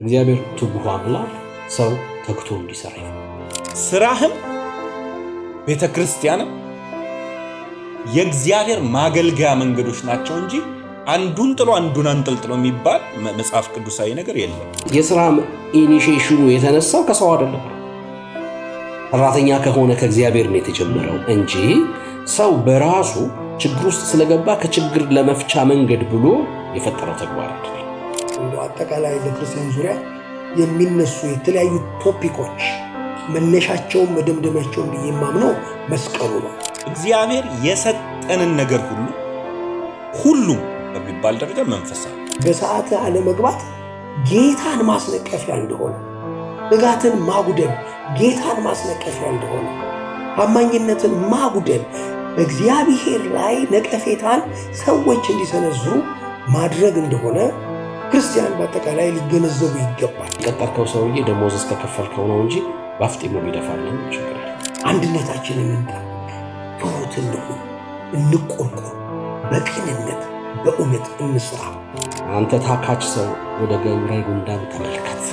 እግዚአብሔር ትጉህ አምላክ ሰው ተግቶ እንዲሰራ ስራህም ቤተክርስቲያንም የእግዚአብሔር ማገልገያ መንገዶች ናቸው እንጂ አንዱን ጥሎ አንዱን አንጠልጥሎ የሚባል መጽሐፍ ቅዱሳዊ ነገር የለም። የሥራ ኢኒሺዬሽኑ የተነሳው ከሰው አይደለም። ሰራተኛ ከሆነ ከእግዚአብሔር ነው የተጀመረው እንጂ ሰው በራሱ ችግር ውስጥ ስለገባ ከችግር ለመፍቻ መንገድ ብሎ የፈጠረው ተግባር አይደለም። አጠቃላይ በክርስቲያን ዙሪያ የሚነሱ የተለያዩ ቶፒኮች መነሻቸውን መደምደሚያቸውን ብዬ የማምነው መስቀሉ ነው። እግዚአብሔር የሰጠንን ነገር ሁሉም በሚባል ደረጃ መንፈሳዊ በሰዓት አለመግባት ጌታን ማስነቀፊያ እንደሆነ፣ ትጋትን ማጉደል ጌታን ማስነቀፊያ እንደሆነ፣ ታማኝነትን ማጉደል በእግዚአብሔር ላይ ነቀፌታን ሰዎች እንዲሰነዝሩ ማድረግ እንደሆነ ክርስቲያን በአጠቃላይ ሊገነዘቡ ይገባል። የቀጠርከው ሰውዬ ደሞዝ እስከከፈልከው ነው እንጂ ባፍጤሙ ቢደፋልን ችግር የለም። አንድነታችንን እንጠብቅ፣ ትሑት እንሁን፣ እንቆርቆር፣ በቅንነት በእውነት እንስራ። አንተ ታካች ሰው ወደ ገብረ ጉንዳን ተመልከት።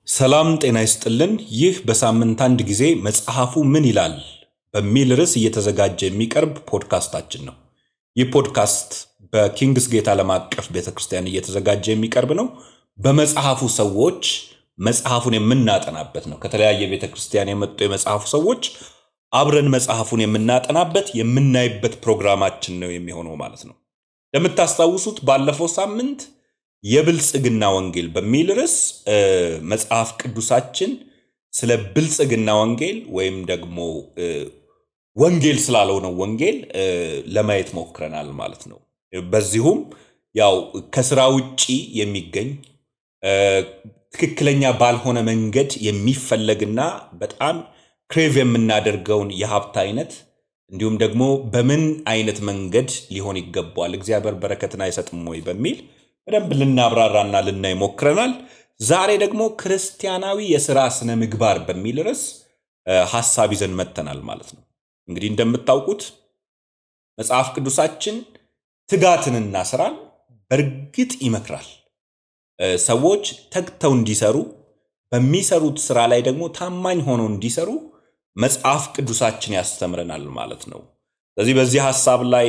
ሰላም ጤና ይስጥልን። ይህ በሳምንት አንድ ጊዜ መጽሐፉ ምን ይላል በሚል ርዕስ እየተዘጋጀ የሚቀርብ ፖድካስታችን ነው። ይህ ፖድካስት በኪንግስ ጌት ዓለም አቀፍ ቤተክርስቲያን እየተዘጋጀ የሚቀርብ ነው። በመጽሐፉ ሰዎች መጽሐፉን የምናጠናበት ነው። ከተለያየ ቤተክርስቲያን የመጡ የመጽሐፉ ሰዎች አብረን መጽሐፉን የምናጠናበት የምናይበት ፕሮግራማችን ነው የሚሆነው ማለት ነው። እንደምታስታውሱት ባለፈው ሳምንት የብልጽግና ወንጌል በሚል ርዕስ መጽሐፍ ቅዱሳችን ስለ ብልጽግና ወንጌል ወይም ደግሞ ወንጌል ስላለው ነው ወንጌል ለማየት ሞክረናል ማለት ነው። በዚሁም ያው ከስራ ውጪ የሚገኝ ትክክለኛ ባልሆነ መንገድ የሚፈለግና በጣም ክሬቭ የምናደርገውን የሀብት አይነት እንዲሁም ደግሞ በምን አይነት መንገድ ሊሆን ይገባዋል፣ እግዚአብሔር በረከትን አይሰጥም ወይ በሚል በደንብ ልናብራራና ልናይ ሞክረናል። ዛሬ ደግሞ ክርስቲያናዊ የሥራ ስነ ምግባር በሚል ርዕስ ሐሳብ ይዘን መጥተናል ማለት ነው። እንግዲህ እንደምታውቁት መጽሐፍ ቅዱሳችን ትጋትንና ስራን በእርግጥ ይመክራል። ሰዎች ተግተው እንዲሰሩ፣ በሚሰሩት ስራ ላይ ደግሞ ታማኝ ሆነው እንዲሰሩ መጽሐፍ ቅዱሳችን ያስተምረናል ማለት ነው። ስለዚህ በዚህ ሐሳብ ላይ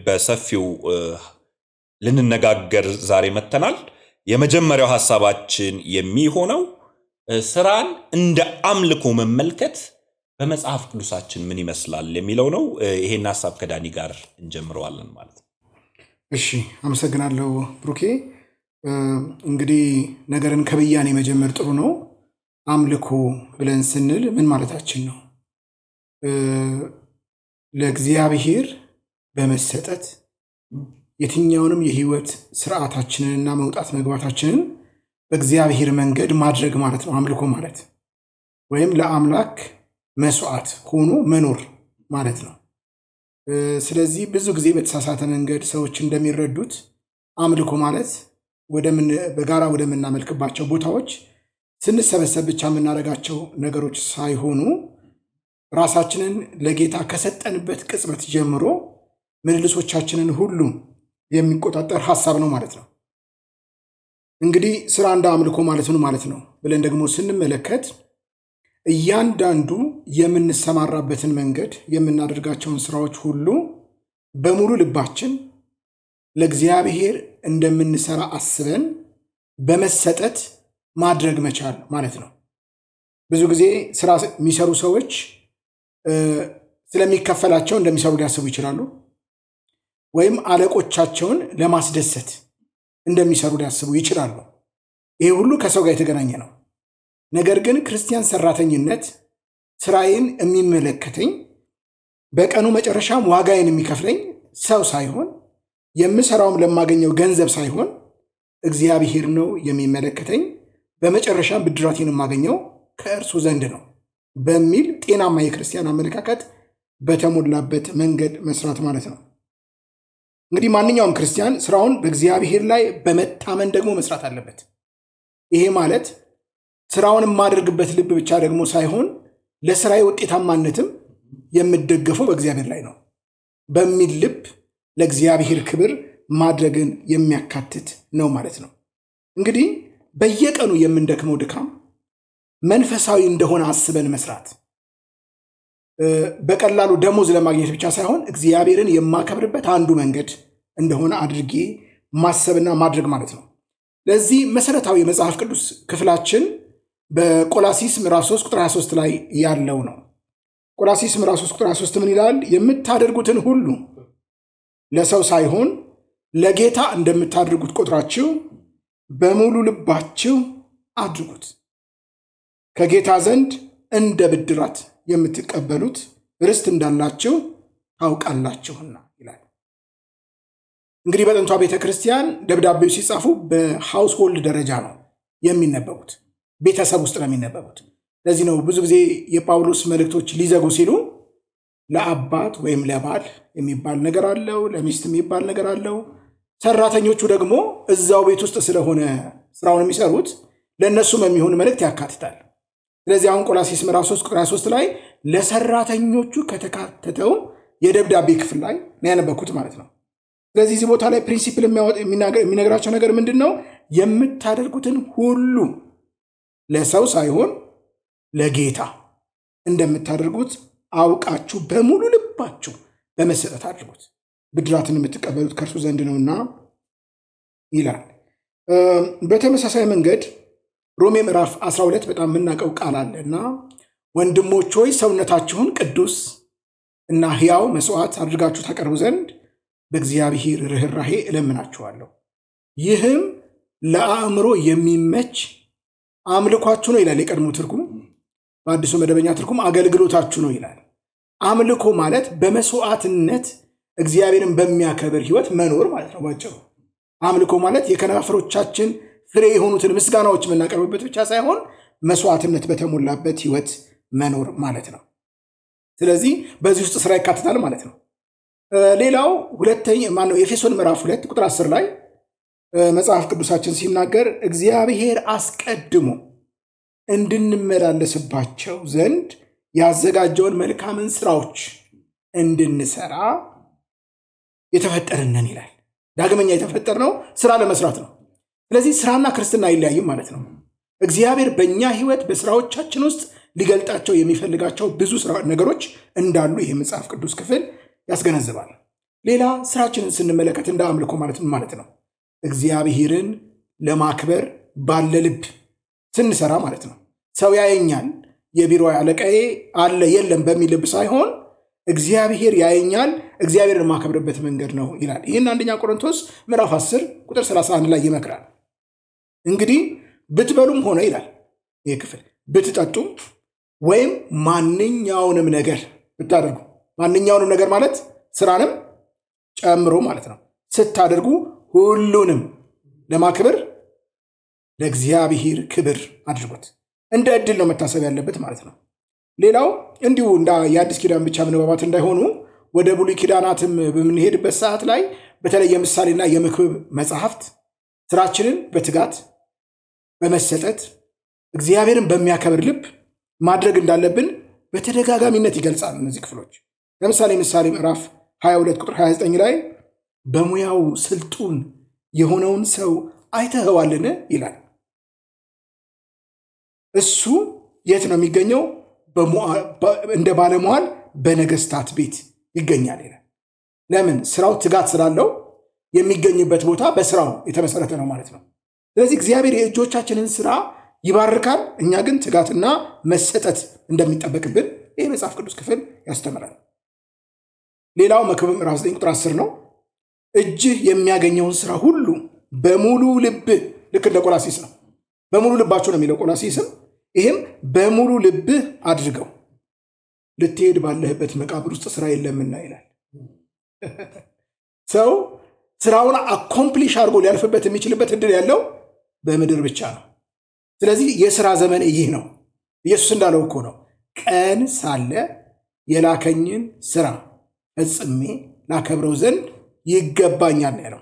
በሰፊው ልንነጋገር ዛሬ መጥተናል። የመጀመሪያው ሐሳባችን የሚሆነው ስራን እንደ አምልኮ መመልከት በመጽሐፍ ቅዱሳችን ምን ይመስላል የሚለው ነው። ይሄን ሐሳብ ከዳኒ ጋር እንጀምረዋለን ማለት ነው። እሺ፣ አመሰግናለሁ ብሩኬ። እንግዲህ ነገርን ከብያኔ መጀመር ጥሩ ነው። አምልኮ ብለን ስንል ምን ማለታችን ነው? ለእግዚአብሔር በመሰጠት የትኛውንም የህይወት ስርዓታችንንና መውጣት መግባታችንን በእግዚአብሔር መንገድ ማድረግ ማለት ነው አምልኮ ማለት፣ ወይም ለአምላክ መስዋዕት ሆኖ መኖር ማለት ነው። ስለዚህ ብዙ ጊዜ በተሳሳተ መንገድ ሰዎች እንደሚረዱት አምልኮ ማለት በጋራ ወደምናመልክባቸው ቦታዎች ስንሰበሰብ ብቻ የምናደርጋቸው ነገሮች ሳይሆኑ ራሳችንን ለጌታ ከሰጠንበት ቅጽበት ጀምሮ ምልልሶቻችንን ሁሉ የሚቆጣጠር ሐሳብ ነው ማለት ነው። እንግዲህ ስራ እንደ አምልኮ ማለት ነው ማለት ነው ብለን ደግሞ ስንመለከት እያንዳንዱ የምንሰማራበትን መንገድ የምናደርጋቸውን ስራዎች ሁሉ በሙሉ ልባችን ለእግዚአብሔር እንደምንሰራ አስበን በመሰጠት ማድረግ መቻል ማለት ነው። ብዙ ጊዜ ስራ የሚሰሩ ሰዎች ስለሚከፈላቸው እንደሚሰሩ ሊያስቡ ይችላሉ፣ ወይም አለቆቻቸውን ለማስደሰት እንደሚሰሩ ሊያስቡ ይችላሉ። ይሄ ሁሉ ከሰው ጋር የተገናኘ ነው። ነገር ግን ክርስቲያን ሰራተኝነት ስራዬን የሚመለከተኝ በቀኑ መጨረሻም ዋጋዬን የሚከፍለኝ ሰው ሳይሆን የምሰራውም ለማገኘው ገንዘብ ሳይሆን እግዚአብሔር ነው የሚመለከተኝ፣ በመጨረሻም ብድራቴን የማገኘው ከእርሱ ዘንድ ነው በሚል ጤናማ የክርስቲያን አመለካከት በተሞላበት መንገድ መስራት ማለት ነው። እንግዲህ ማንኛውም ክርስቲያን ስራውን በእግዚአብሔር ላይ በመታመን ደግሞ መስራት አለበት። ይሄ ማለት ስራውን የማደርግበት ልብ ብቻ ደግሞ ሳይሆን ለስራዬ ውጤታማነትም የምደገፈው በእግዚአብሔር ላይ ነው በሚል ልብ ለእግዚአብሔር ክብር ማድረግን የሚያካትት ነው ማለት ነው። እንግዲህ በየቀኑ የምንደክመው ድካም መንፈሳዊ እንደሆነ አስበን መስራት በቀላሉ ደሞዝ ለማግኘት ብቻ ሳይሆን እግዚአብሔርን የማከብርበት አንዱ መንገድ እንደሆነ አድርጌ ማሰብና ማድረግ ማለት ነው። ለዚህ መሰረታዊ የመጽሐፍ ቅዱስ ክፍላችን በቆላሲስ ምዕራፍ 3 ቁጥር 23 ላይ ያለው ነው። ቆላሲስ ምዕራፍ 3 ቁጥር 23 ምን ይላል? የምታደርጉትን ሁሉ ለሰው ሳይሆን ለጌታ እንደምታደርጉት ቆጥራችሁ በሙሉ ልባችሁ አድርጉት፣ ከጌታ ዘንድ እንደ ብድራት የምትቀበሉት ርስት እንዳላችሁ ታውቃላችሁና ይላል። እንግዲህ በጥንቷ ቤተ ክርስቲያን ደብዳቤው ሲጻፉ በሃውስሆልድ ደረጃ ነው የሚነበቡት፣ ቤተሰብ ውስጥ ነው የሚነበቡት። ለዚህ ነው ብዙ ጊዜ የጳውሎስ መልእክቶች ሊዘጉ ሲሉ ለአባት ወይም ለባል የሚባል ነገር አለው፣ ለሚስት የሚባል ነገር አለው። ሰራተኞቹ ደግሞ እዛው ቤት ውስጥ ስለሆነ ስራውን የሚሰሩት ለእነሱም የሚሆን መልእክት ያካትታል። ስለዚህ አሁን ቆላሲስ ምዕራፍ 3 ቁጥር 23 ላይ ለሰራተኞቹ ከተካተተው የደብዳቤ ክፍል ላይ ነው ያነበኩት ማለት ነው። ስለዚህ እዚህ ቦታ ላይ ፕሪንሲፕል የሚነግራቸው ነገር ምንድን ነው? የምታደርጉትን ሁሉ ለሰው ሳይሆን ለጌታ እንደምታደርጉት አውቃችሁ በሙሉ ልባችሁ በመሰጠት አድርጉት፣ ብድራትን የምትቀበሉት ከእርሱ ዘንድ ነውና ይላል። በተመሳሳይ መንገድ ሮሜ ምዕራፍ 12 በጣም የምናውቀው ቃል አለና ወንድሞች ሆይ ሰውነታችሁን ቅዱስ እና ሕያው መስዋዕት አድርጋችሁ ታቀርቡ ዘንድ በእግዚአብሔር ርኅራኄ እለምናችኋለሁ፣ ይህም ለአእምሮ የሚመች አምልኳችሁ ነው ይላል የቀድሞ ትርጉም። በአዲሱ መደበኛ ትርጉም አገልግሎታችሁ ነው ይላል። አምልኮ ማለት በመስዋዕትነት እግዚአብሔርን በሚያከብር ህይወት መኖር ማለት ነው ባጭሩ። አምልኮ ማለት የከናፍሮቻችን ፍሬ የሆኑትን ምስጋናዎች የምናቀርብበት ብቻ ሳይሆን መስዋዕትነት በተሞላበት ህይወት መኖር ማለት ነው። ስለዚህ በዚህ ውስጥ ስራ ይካተታል ማለት ነው። ሌላው ኤፌሶን ምዕራፍ 2 ቁጥር 10 ላይ መጽሐፍ ቅዱሳችን ሲናገር እግዚአብሔር አስቀድሞ እንድንመላለስባቸው ዘንድ ያዘጋጀውን መልካምን ስራዎች እንድንሰራ የተፈጠርነን ይላል። ዳግመኛ የተፈጠርነው ስራ ለመስራት ነው። ስለዚህ ስራና ክርስትና አይለያይም ማለት ነው። እግዚአብሔር በእኛ ህይወት በስራዎቻችን ውስጥ ሊገልጣቸው የሚፈልጋቸው ብዙ ነገሮች እንዳሉ ይህ መጽሐፍ ቅዱስ ክፍል ያስገነዝባል። ሌላ ስራችንን ስንመለከት እንደ አምልኮ ማለት ነው እግዚአብሔርን ለማክበር ባለ ልብ ስንሰራ ማለት ነው። ሰው ያየኛል፣ የቢሮ አለቃዬ አለ የለም በሚል ልብ ሳይሆን እግዚአብሔር ያየኛል፣ እግዚአብሔርን ማከብርበት መንገድ ነው ይላል። ይህን አንደኛ ቆሮንቶስ ምዕራፍ 10 ቁጥር 31 ላይ ይመክራል። እንግዲህ ብትበሉም ሆነ ይላል ይህ ክፍል ብትጠጡ ወይም ማንኛውንም ነገር ብታደርጉ፣ ማንኛውንም ነገር ማለት ስራንም ጨምሮ ማለት ነው፣ ስታደርጉ ሁሉንም ለማክበር ለእግዚአብሔር ክብር አድርጉት። እንደ ዕድል ነው መታሰብ ያለበት ማለት ነው። ሌላው እንዲሁ እንደ የአዲስ ኪዳን ብቻ ምንባባት እንዳይሆኑ ወደ ብሉይ ኪዳናትም በምንሄድበት ሰዓት ላይ በተለይ የምሳሌና የመክብብ መጽሐፍት ስራችንን በትጋት በመሰጠት እግዚአብሔርን በሚያከብር ልብ ማድረግ እንዳለብን በተደጋጋሚነት ይገልጻሉ እነዚህ ክፍሎች። ለምሳሌ ምሳሌ ምዕራፍ 22 ቁጥር 29 ላይ በሙያው ስልጡን የሆነውን ሰው አይተኸዋልን ይላል። እሱ የት ነው የሚገኘው? እንደ ባለሟል በነገስታት ቤት ይገኛል ይላል። ለምን? ስራው ትጋት ስላለው የሚገኝበት ቦታ በስራው የተመሰረተ ነው ማለት ነው። ስለዚህ እግዚአብሔር የእጆቻችንን ስራ ይባርካል። እኛ ግን ትጋትና መሰጠት እንደሚጠበቅብን ይህ መጽሐፍ ቅዱስ ክፍል ያስተምራል። ሌላው መክብብ ምዕራፍ 9 ቁጥር 10 ነው። እጅህ የሚያገኘውን ስራ ሁሉ በሙሉ ልብ፣ ልክ እንደ ቆላሲስ ነው። በሙሉ ልባችሁ ነው የሚለው ቆላሲስም። ይህም በሙሉ ልብህ አድርገው ልትሄድ ባለህበት መቃብር ውስጥ ስራ የለምና ይላል። ሰው ስራውን አኮምፕሊሽ አድርጎ ሊያልፍበት የሚችልበት እድል ያለው በምድር ብቻ ነው። ስለዚህ የስራ ዘመን ይህ ነው። ኢየሱስ እንዳለው እኮ ነው፣ ቀን ሳለ የላከኝን ስራ ፈጽሜ ላከብረው ዘንድ ይገባኛል ያለው።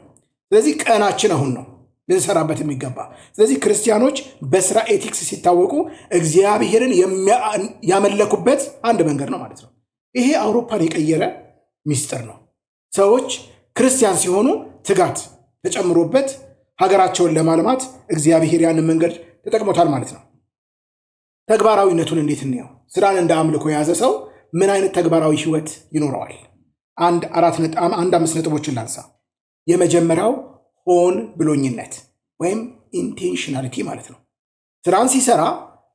ስለዚህ ቀናችን አሁን ነው ልንሰራበት የሚገባ። ስለዚህ ክርስቲያኖች በስራ ኤቲክስ ሲታወቁ እግዚአብሔርን ያመለኩበት አንድ መንገድ ነው ማለት ነው። ይሄ አውሮፓን የቀየረ ሚስጥር ነው። ሰዎች ክርስቲያን ሲሆኑ ትጋት ተጨምሮበት ሀገራቸውን ለማልማት እግዚአብሔር ያንን መንገድ ተጠቅሞታል ማለት ነው። ተግባራዊነቱን እንዴት እንየው? ስራን እንደ አምልኮ የያዘ ሰው ምን አይነት ተግባራዊ ህይወት ይኖረዋል? አንድ 5 ነጥቦችን ላንሳ። የመጀመሪያው ሆን ብሎኝነት ወይም ኢንቴንሽናሊቲ ማለት ነው። ስራን ሲሰራ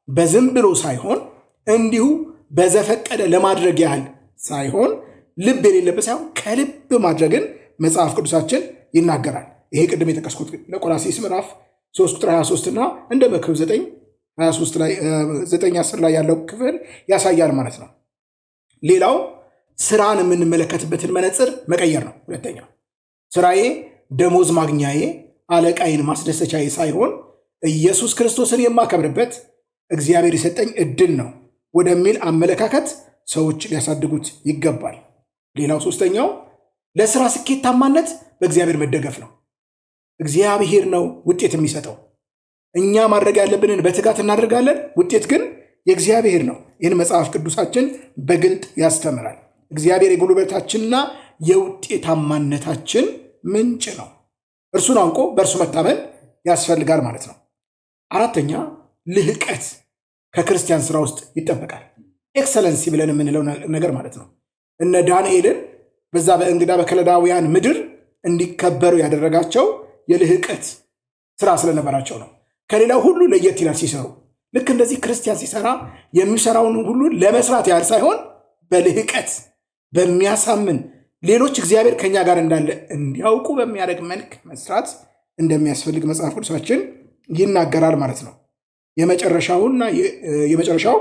በዝም ብሎ ሳይሆን እንዲሁ በዘፈቀደ ለማድረግ ያህል ሳይሆን ልብ የሌለበት ሳይሆን ከልብ ማድረግን መጽሐፍ ቅዱሳችን ይናገራል። ይሄ ቅድም የጠቀስኩት ለቆላስይስ ምዕራፍ 3 ቁጥር 23 እና እንደ መክብብ 9:10 ላይ ያለው ክፍል ያሳያል ማለት ነው። ሌላው ስራን የምንመለከትበትን መነጽር መቀየር ነው። ሁለተኛው ስራዬ ደሞዝ ማግኛዬ፣ አለቃዬን ማስደሰቻዬ ሳይሆን ኢየሱስ ክርስቶስን የማከብርበት እግዚአብሔር የሰጠኝ እድል ነው ወደሚል አመለካከት ሰዎች ሊያሳድጉት ይገባል። ሌላው ሶስተኛው ለስራ ስኬታማነት በእግዚአብሔር መደገፍ ነው። እግዚአብሔር ነው ውጤት የሚሰጠው። እኛ ማድረግ ያለብንን በትጋት እናደርጋለን፣ ውጤት ግን የእግዚአብሔር ነው። ይህን መጽሐፍ ቅዱሳችን በግልጥ ያስተምራል። እግዚአብሔር የጉልበታችንና የውጤታማነታችን ምንጭ ነው። እርሱን አውቆ በእርሱ መታመን ያስፈልጋል ማለት ነው። አራተኛ ልህቀት ከክርስቲያን ስራ ውስጥ ይጠበቃል። ኤክሰለንሲ ብለን የምንለው ነገር ማለት ነው። እነ ዳንኤልን በዛ በእንግዳ በከለዳውያን ምድር እንዲከበሩ ያደረጋቸው የልህቀት ስራ ስለነበራቸው ነው። ከሌላው ሁሉ ለየት ይላል ሲሰሩ። ልክ እንደዚህ ክርስቲያን ሲሰራ የሚሰራውን ሁሉ ለመስራት ያህል ሳይሆን በልህቀት በሚያሳምን ሌሎች እግዚአብሔር ከኛ ጋር እንዳለ እንዲያውቁ በሚያደርግ መልክ መስራት እንደሚያስፈልግ መጽሐፍ ቅዱሳችን ይናገራል ማለት ነው። የመጨረሻው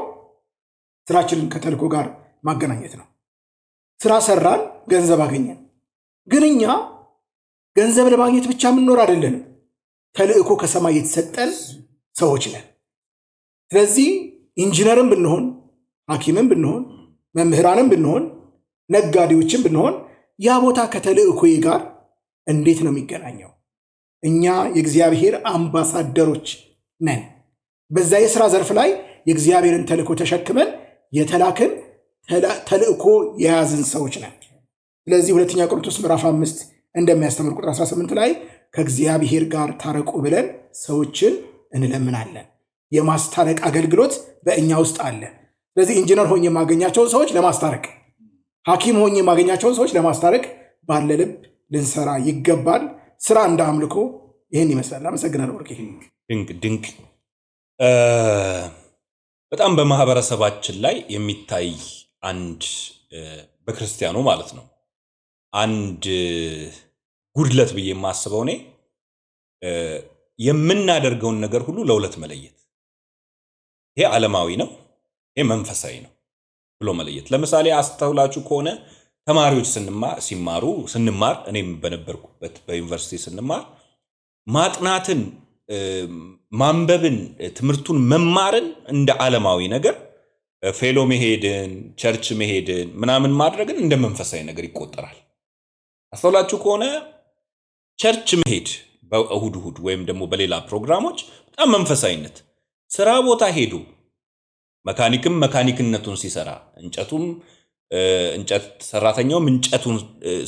ስራችንን ከተልእኮ ጋር ማገናኘት ነው። ስራ ሰራን፣ ገንዘብ አገኘን። ግን እኛ ገንዘብ ለማግኘት ብቻ የምንኖር አይደለንም። ተልእኮ ከሰማይ የተሰጠን ሰዎች ነን። ስለዚህ ኢንጂነርም ብንሆን፣ ሐኪምም ብንሆን፣ መምህራንም ብንሆን፣ ነጋዴዎችም ብንሆን ያ ቦታ ከተልእኮዬ ጋር እንዴት ነው የሚገናኘው? እኛ የእግዚአብሔር አምባሳደሮች ነን። በዛ የሥራ ዘርፍ ላይ የእግዚአብሔርን ተልእኮ ተሸክመን የተላክን ተልእኮ የያዝን ሰዎች ነን። ስለዚህ 2ኛ ቆሮንቶስ ምዕራፍ 5 እንደሚያስተምር ቁጥር 18 ላይ ከእግዚአብሔር ጋር ታረቁ ብለን ሰዎችን እንለምናለን። የማስታረቅ አገልግሎት በእኛ ውስጥ አለ። ስለዚህ ኢንጂነር ሆኜ የማገኛቸውን ሰዎች ለማስታረቅ፣ ሐኪም ሆኜ የማገኛቸውን ሰዎች ለማስታረቅ ባለ ልብ ልንሰራ ይገባል። ስራ እንደ አምልኮ ይህን ይመስላል። አመሰግናለሁ። ድንቅ በጣም በማህበረሰባችን ላይ የሚታይ አንድ በክርስቲያኑ ማለት ነው አንድ ጉድለት ብዬ የማስበው እኔ የምናደርገውን ነገር ሁሉ ለሁለት መለየት። ይሄ ዓለማዊ ነው፣ ይሄ መንፈሳዊ ነው ብሎ መለየት። ለምሳሌ አስተውላችሁ ከሆነ ተማሪዎች ስንማር እኔም በነበርኩበት በዩኒቨርሲቲ ስንማር ማጥናትን፣ ማንበብን፣ ትምህርቱን መማርን እንደ ዓለማዊ ነገር ፌሎ መሄድን፣ ቸርች መሄድን ምናምን ማድረግን እንደ መንፈሳዊ ነገር ይቆጠራል። አስተውላችሁ ከሆነ ቸርች መሄድ በእሁድ ወይም ደግሞ በሌላ ፕሮግራሞች በጣም መንፈሳዊነት፣ ስራ ቦታ ሄዱ መካኒክም መካኒክነቱን ሲሰራ፣ እንጨት ሰራተኛውም እንጨቱን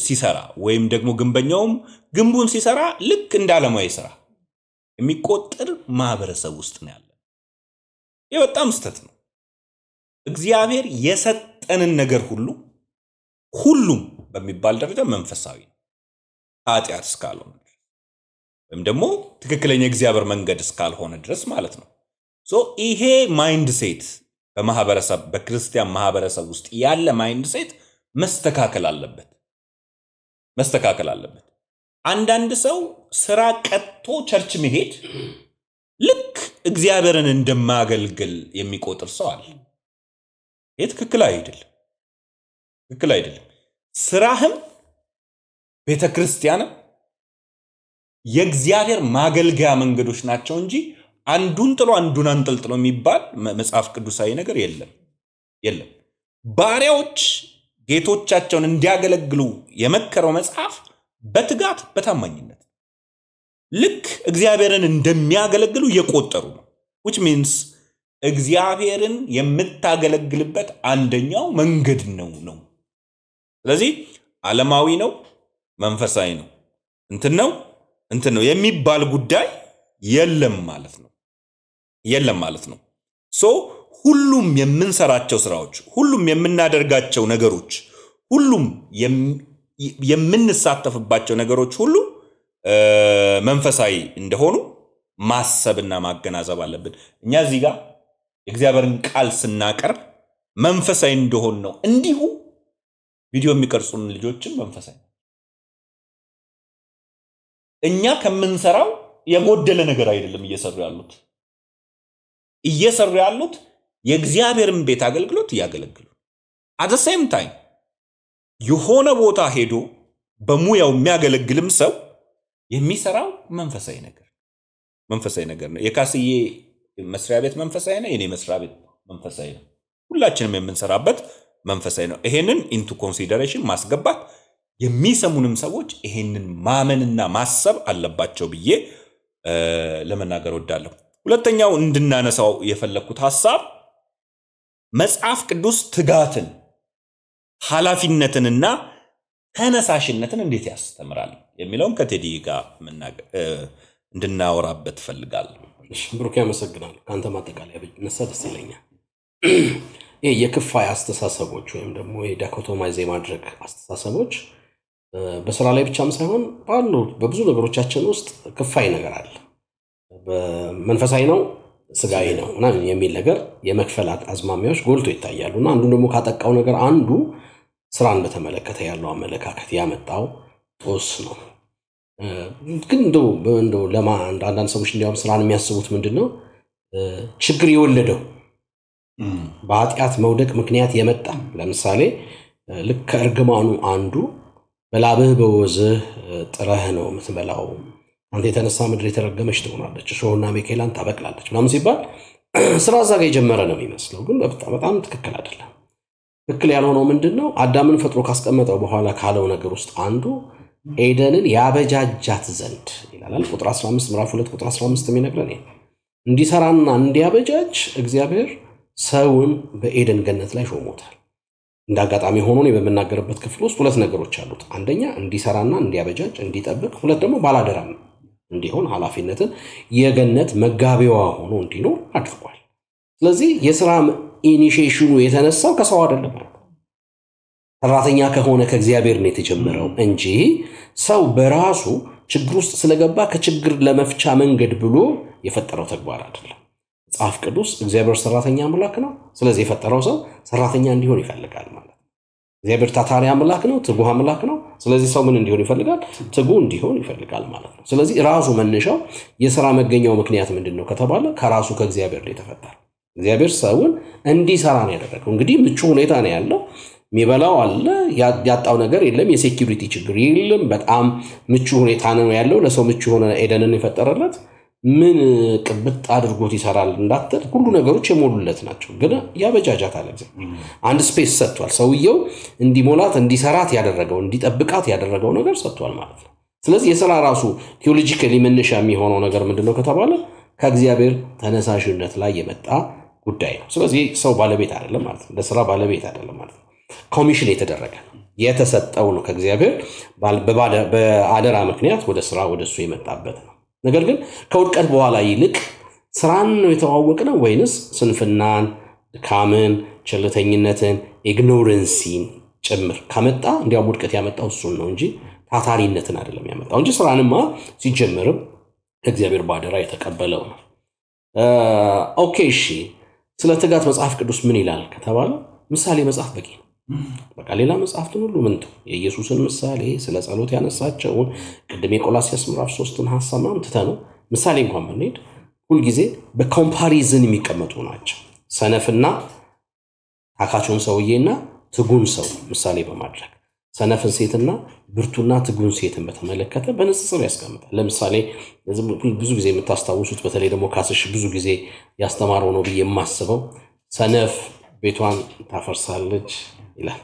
ሲሰራ ወይም ደግሞ ግንበኛውም ግንቡን ሲሰራ ልክ እንደ ዓለማዊ ስራ የሚቆጠር ማህበረሰብ ውስጥ ነው ያለ። ይህ በጣም ስተት ነው። እግዚአብሔር የሰጠንን ነገር ሁሉም በሚባል ደረጃ መንፈሳዊ ነው፣ ኃጢአት እስካልሆነ ወይም ደግሞ ትክክለኛ እግዚአብሔር መንገድ እስካልሆነ ድረስ ማለት ነው። ይሄ ማይንድ ሴት በክርስቲያን ማህበረሰብ ውስጥ ያለ ማይንድ ሴት መስተካከል አለበት። አንዳንድ ሰው ስራ ቀጥቶ ቸርች መሄድ ልክ እግዚአብሔርን እንደማገልገል የሚቆጥር ሰው አለ። ይህ ትክክል አይደለም። ስራህም ቤተክርስቲያንም የእግዚአብሔር ማገልገያ መንገዶች ናቸው እንጂ አንዱን ጥሎ አንዱን አንጠልጥሎ የሚባል መጽሐፍ ቅዱሳዊ ነገር የለም። ባሪያዎች ጌቶቻቸውን እንዲያገለግሉ የመከረው መጽሐፍ በትጋት በታማኝነት ልክ እግዚአብሔርን እንደሚያገለግሉ እየቆጠሩ ነው። which means እግዚአብሔርን የምታገለግልበት አንደኛው መንገድ ነው። ስለዚህ ዓለማዊ ነው፣ መንፈሳዊ ነው፣ እንትን ነው የሚባል ጉዳይ የለም ማለት ነው። ሶ ሁሉም የምንሰራቸው ስራዎች፣ ሁሉም የምናደርጋቸው ነገሮች፣ ሁሉም የምንሳተፍባቸው ነገሮች ሁሉ መንፈሳዊ እንደሆኑ ማሰብና ማገናዘብ አለብን። እኛ እዚህ ጋር የእግዚአብሔርን ቃል ስናቀርብ መንፈሳዊ እንደሆን ነው። እንዲሁ ቪዲዮ የሚቀርጹን ልጆችም መንፈሳዊ ነው። እኛ ከምንሰራው የጎደለ ነገር አይደለም እየሰሩ ያሉት የእግዚአብሔርን ቤት አገልግሎት እያገለግሉ at the same time የሆነ ቦታ ሄዶ በሙያው የሚያገለግልም ሰው የሚሰራው መንፈሳዊ ነገር ነው። የካስዬ መስሪያ ቤት መንፈሳዊ ነው። የኔ መስሪያ ቤት መንፈሳዊ ነው። ሁላችንም የምንሰራበት መንፈሳዊ ነው። ይሄንን ኢንቱ ኮንሲደሬሽን ማስገባት የሚሰሙንም ሰዎች ይሄንን ማመንና ማሰብ አለባቸው ብዬ ለመናገር ወዳለሁ። ሁለተኛው እንድናነሳው የፈለኩት ሐሳብ መጽሐፍ ቅዱስ ትጋትን፣ ኃላፊነትንና ተነሳሽነትን እንዴት ያስተምራል የሚለውን ከቴዲ ጋር እንድናወራበት ፈልጋለሁ። ብሩክ ያመሰግናል። ካንተ ማጠቃለያ ብነሳ ደስ ይለኛል። ይሄ የክፋይ አስተሳሰቦች ወይም ደግሞ የዳኮቶማይዝ የማድረግ አስተሳሰቦች በስራ ላይ ብቻም ሳይሆን ባሉ በብዙ ነገሮቻችን ውስጥ ክፋይ ነገር አለ። በመንፈሳዊ ነው፣ ስጋዊ ነው እና የሚል ነገር የመክፈል አዝማሚያዎች ጎልቶ ይታያሉና አንዱን ደግሞ ካጠቃው ነገር አንዱ ስራን በተመለከተ ያለው አመለካከት ያመጣው ጦስ ነው። ግን እንደው አንዳንድ ሰዎች እንዲያውም ስራን የሚያስቡት ምንድነው ችግር የወለደው በኃጢአት መውደቅ ምክንያት የመጣ ለምሳሌ ልክ ከእርግማኑ አንዱ በላብህ በወዝህ ጥረህ ነው የምትበላው፣ አንተ የተነሳ ምድር የተረገመች ትሆናለች፣ እሾህና አሜኬላን ታበቅላለች ምናምን ሲባል ስራ እዛ ጋር የጀመረ ነው የሚመስለው። ግን በጣም ትክክል አይደለም። ትክክል ያልሆነው ምንድነው አዳምን ፈጥሮ ካስቀመጠው በኋላ ካለው ነገር ውስጥ አንዱ ኤደንን ያበጃጃት ዘንድ ይላል። ቁጥር 15 ምዕራፍ 2 ቁጥር 15 የሚነግረን እንዲሰራና እንዲያበጃጅ እግዚአብሔር ሰውን በኤደን ገነት ላይ ሾሞታል። እንዳጋጣሚ ሆኖ ነው በመናገርበት ክፍል ውስጥ ሁለት ነገሮች አሉት። አንደኛ እንዲሰራና እንዲያበጃጅ እንዲጠብቅ፣ ሁለት ደግሞ ባላደራም እንዲሆን ኃላፊነትን የገነት መጋቢዋ ሆኖ እንዲኖር አድርጓል። ስለዚህ የሥራ ኢኒሺዬሽኑ የተነሳው ከሰው አይደለም። ሰራተኛ ከሆነ ከእግዚአብሔር ነው የተጀመረው እንጂ ሰው በራሱ ችግር ውስጥ ስለገባ ከችግር ለመፍቻ መንገድ ብሎ የፈጠረው ተግባር አይደለም። መጽሐፍ ቅዱስ እግዚአብሔር ሰራተኛ አምላክ ነው። ስለዚህ የፈጠረው ሰው ሰራተኛ እንዲሆን ይፈልጋል ማለት ነው። እግዚአብሔር ታታሪ አምላክ ነው፣ ትጉህ አምላክ ነው። ስለዚህ ሰው ምን እንዲሆን ይፈልጋል? ትጉህ እንዲሆን ይፈልጋል ማለት ነው። ስለዚህ ራሱ መነሻው የሥራ መገኛው ምክንያት ምንድነው ከተባለ ከራሱ ከእግዚአብሔር ላይ ተፈጠረ። እግዚአብሔር ሰውን እንዲሰራ ነው ያደረገው። እንግዲህ ምቹ ሁኔታ ነው ያለው። የሚበላው አለ፣ ያጣው ነገር የለም፣ የሴኩሪቲ ችግር የለም። በጣም ምቹ ሁኔታ ነው ያለው። ለሰው ምቹ ሆነ ኤደንን የፈጠረለት ምን ቅብጥ አድርጎት ይሰራል እንዳትል ሁሉ ነገሮች የሞሉለት ናቸው። ግን ያበጃጃት አለ እግዚአብሔር። አንድ ስፔስ ሰጥቷል። ሰውየው እንዲሞላት እንዲሰራት ያደረገው እንዲጠብቃት ያደረገው ነገር ሰጥቷል ማለት ነው። ስለዚህ የሥራ ራሱ ቴዎሎጂካሊ መነሻ የሚሆነው ነገር ምንድነው ከተባለ ከእግዚአብሔር ተነሳሽነት ላይ የመጣ ጉዳይ ነው። ስለዚህ ሰው ባለቤት አይደለም ማለት ነው። ለሥራ ባለቤት አይደለም ማለት ነው። ኮሚሽን የተደረገ የተሰጠው ነው ከእግዚአብሔር በአደራ ምክንያት ወደ ሥራ ወደሱ የመጣበት ነው። ነገር ግን ከውድቀት በኋላ ይልቅ ስራን ነው የተዋወቅነው ወይንስ ስንፍናን፣ ድካምን፣ ቸልተኝነትን፣ ኢግኖረንሲን ጭምር ካመጣ እንዲያው ውድቀት ያመጣው እሱን ነው እንጂ ታታሪነትን አይደለም ያመጣው እንጂ ስራንማ ሲጀምርም እግዚአብሔር ባደራ የተቀበለው ነው። ኦኬ እሺ፣ ስለ ትጋት መጽሐፍ ቅዱስ ምን ይላል ከተባለ ምሳሌ መጽሐፍ በቂ ነው። በቃ ሌላ መጽሐፍትን ሁሉ ምንቱ የኢየሱስን ምሳሌ ስለ ጸሎት ያነሳቸውን ቅድም የቆላስይስ ምዕራፍ 3ን ሐሳብ ነው ትተነው ምሳሌ እንኳን ብንሄድ ሁልጊዜ በኮምፓሪዝን የሚቀመጡ ናቸው። ሰነፍና ታካቹን ሰውዬና ትጉን ሰው ምሳሌ በማድረግ ሰነፍን ሴትና ብርቱና ትጉን ሴትን በተመለከተ በንጽጽር ያስቀምጣል። ለምሳሌ ብዙ ጊዜ የምታስታውሱት በተለይ ደግሞ ካስሽ ብዙ ጊዜ ያስተማረው ነው ብዬ የማስበው ሰነፍ ቤቷን ታፈርሳለች ይላል፣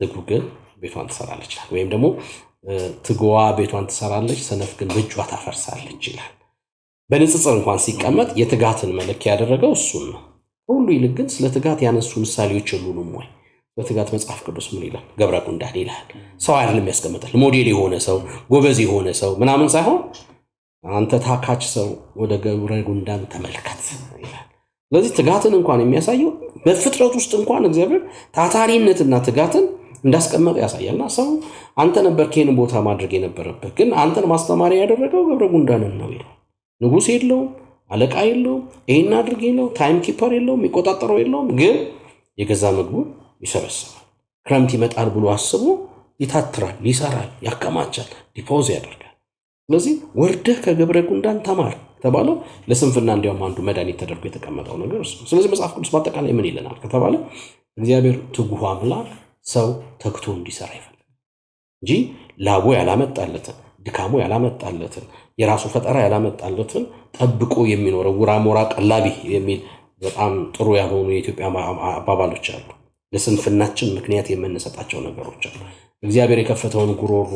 ትጉ ግን ቤቷን ትሰራለች ይላል። ወይም ደግሞ ትጉዋ ቤቷን ትሰራለች፣ ሰነፍ ግን በእጇ ታፈርሳለች ይላል። በንጽጽር እንኳን ሲቀመጥ የትጋትን መለኪያ ያደረገው እሱን ነው። ሁሉ ይልቅ ግን ስለ ትጋት ያነሱ ምሳሌዎች ሁሉንም ወይ በትጋት መጽሐፍ ቅዱስ ምን ይላል? ገብረ ጉንዳን ይላል። ሰው አይደለም ያስቀምጣል። ሞዴል የሆነ ሰው ጎበዝ የሆነ ሰው ምናምን ሳይሆን አንተ ታካች ሰው ወደ ገብረ ጉንዳን ተመልከት ይላል። ስለዚህ ትጋትን እንኳን የሚያሳየው በፍጥረት ውስጥ እንኳን እግዚአብሔር ታታሪነትና ትጋትን እንዳስቀመጠ ያሳያልና ሰው አንተ ነበር ከኔ ቦታ ማድረግ የነበረበት ግን አንተን ማስተማሪያ ያደረገው ገብረ ጉንዳንን ነው ይላል። ንጉስ የለውም፣ አለቃ የለውም፣ ይሄን አድርግ የለውም፣ ታይም ኪፐር የለውም፣ የሚቆጣጠረው የለውም። ግን የገዛ ምግቡ ይሰበስባል። ክረምት ይመጣል ብሎ አስቦ ይታትራል፣ ይሰራል፣ ያከማቻል፣ ዲፖዝ ያደርጋል። ስለዚህ ወርደህ ከገብረ ጉንዳን ተማር ተባለው ለስንፍና እንዲያውም አንዱ መድኃኒት ተደርጎ የተቀመጠው ነገር እሱ። ስለዚህ መጽሐፍ ቅዱስ በአጠቃላይ ምን ይለናል ከተባለ እግዚአብሔር ትጉህ አምላክ ሰው ተግቶ እንዲሰራ ይፈልጋል እንጂ ላቡ ያላመጣለትን ድካሙ ያላመጣለትን የራሱ ፈጠራ ያላመጣለትን ጠብቆ የሚኖረው ውራሞራ ቀላቢ የሚል በጣም ጥሩ ያልሆኑ የኢትዮጵያ አባባሎች አሉ። ለስንፍናችን ምክንያት የምንሰጣቸው ነገሮች አሉ። እግዚአብሔር የከፈተውን ጉሮሮ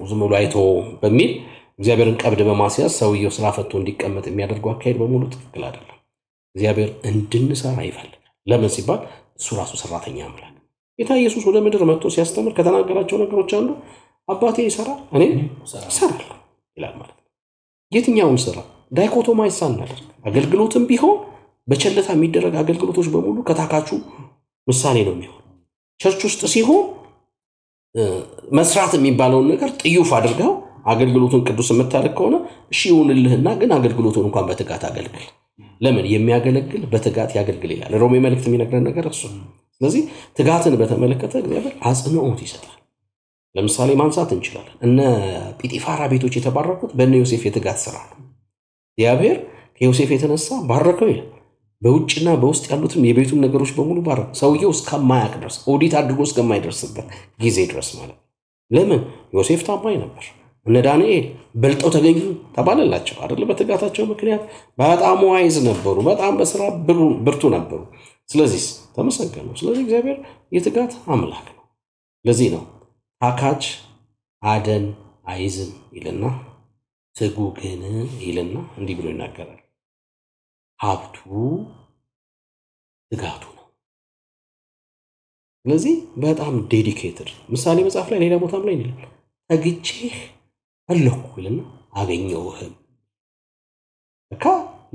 ዝም ብሎ አይቶ በሚል እግዚአብሔርን ቀብድ በማስያዝ ሰውየው ስራ ፈቶ እንዲቀመጥ የሚያደርገው አካሄድ በሙሉ ትክክል አይደለም። እግዚአብሔር እንድንሰራ ይፈልጋል። ለምን ሲባል እሱ ራሱ ሰራተኛ አምላክ። ጌታ ኢየሱስ ወደ ምድር መጥቶ ሲያስተምር ከተናገራቸው ነገሮች አንዱ አባቴ ይሰራል እኔ እሰራለሁ ይላል ማለት ነው። የትኛውን ስራ ዳይኮቶማይዝ ሳናደርግ አገልግሎትም ቢሆን በቸልታ የሚደረግ አገልግሎቶች በሙሉ ከታካቹ ምሳሌ ነው የሚሆን። ቸርች ውስጥ ሲሆን መስራት የሚባለውን ነገር ጥዩፍ አድርገው አገልግሎቱን ቅዱስ የምታደርግ ከሆነ እሺ ይሁንልህና ግን አገልግሎቱን እንኳን በትጋት አገልግል። ለምን የሚያገለግል በትጋት ያገልግል ይላል ሮሜ መልእክት የሚነግረን ነገር እሱ። ስለዚህ ትጋትን በተመለከተ እግዚአብሔር አጽንኦት ይሰጣል። ለምሳሌ ማንሳት እንችላለን። እነ ጲጢፋራ ቤቶች የተባረኩት በእነ ዮሴፍ የትጋት ስራ ነው። እግዚአብሔር ከዮሴፍ የተነሳ ባረከው ይላል። በውጭና በውስጥ ያሉትም የቤቱን ነገሮች በሙሉ ባረከ። ሰውየው እስከማያቅ ድረስ ኦዲት አድርጎ እስከማይደርስበት ጊዜ ድረስ ማለት። ለምን ዮሴፍ ታማኝ ነበር። እነ ዳንኤል በልጠው ተገኙ ተባለላቸው አይደል? በትጋታቸው ምክንያት በጣም ዋይዝ ነበሩ፣ በጣም በስራ ብርቱ ነበሩ። ስለዚህ ተመሰገኑ። ስለዚህ እግዚአብሔር የትጋት አምላክ ነው። ለዚህ ነው ታካች አደን አይዝም ይልና ትጉ ግን ይልና እንዲህ ብሎ ይናገራል። ሀብቱ ትጋቱ ነው። ስለዚህ በጣም ዴዲኬትድ ምሳሌ መጽሐፍ ላይ ሌላ ቦታም ላይ ይላል ተግቼህ ፈለኩ ይልና አገኘሁህም። በቃ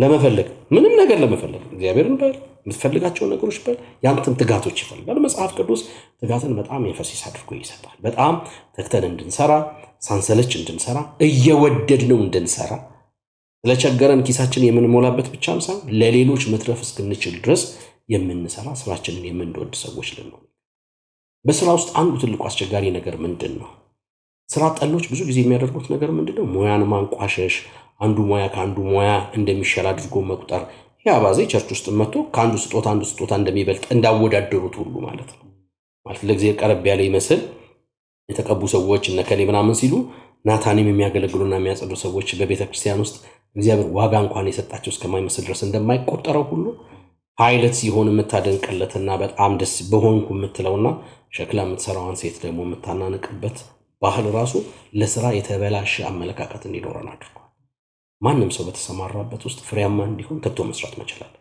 ለመፈለግ ምንም ነገር ለመፈለግ እግዚአብሔርን በል የምትፈልጋቸው ነገሮች በል ያንተን ትጋቶች ይፈልጋል። መጽሐፍ ቅዱስ ትጋትን በጣም ኤንፈሲስ አድርጎ ይሰጣል። በጣም ተግተን እንድንሰራ፣ ሳንሰለች እንድንሰራ፣ እየወደድነው እንድንሰራ፣ ስለቸገረን ኪሳችን የምንሞላበት ብቻም ሳይሆን ለሌሎች መትረፍ እስክንችል ድረስ የምንሰራ ስራችንን የምንወድ ሰዎች ልንሆን። በስራ ውስጥ አንዱ ትልቁ አስቸጋሪ ነገር ምንድን ነው? ስራ ጠሎች ብዙ ጊዜ የሚያደርጉት ነገር ምንድነው? ሙያን ማንቋሸሽ፣ አንዱ ሙያ ከአንዱ ሙያ እንደሚሻል አድርጎ መቁጠር። ያ ባዜ ቸርች ውስጥ መጥቶ ከአንዱ ስጦታ እንደሚበልጥ እንዳወዳደሩት ሁሉ ማለት ነው። ማለት ለእግዚአብሔር ቀረብ ያለ ይመስል የተቀቡ ሰዎች እነ ከሌ ምናምን ሲሉ ናታንም የሚያገለግሉና የሚያጸዱ ሰዎች በቤተ ክርስቲያን ውስጥ እግዚአብሔር ዋጋ እንኳን የሰጣቸው እስከማይመስል ድረስ እንደማይቆጠረው ሁሉ ፓይለት ሲሆን የምታደንቅለትና በጣም ደስ በሆንኩ የምትለውና ሸክላ የምትሰራዋን ሴት ደግሞ የምታናንቅበት ባህል ራሱ ለስራ የተበላሸ አመለካከት እንዲኖረን አድርጓል። ማንም ሰው በተሰማራበት ውስጥ ፍሬያማ እንዲሆን ተግቶ መስራት መቻል አለበት።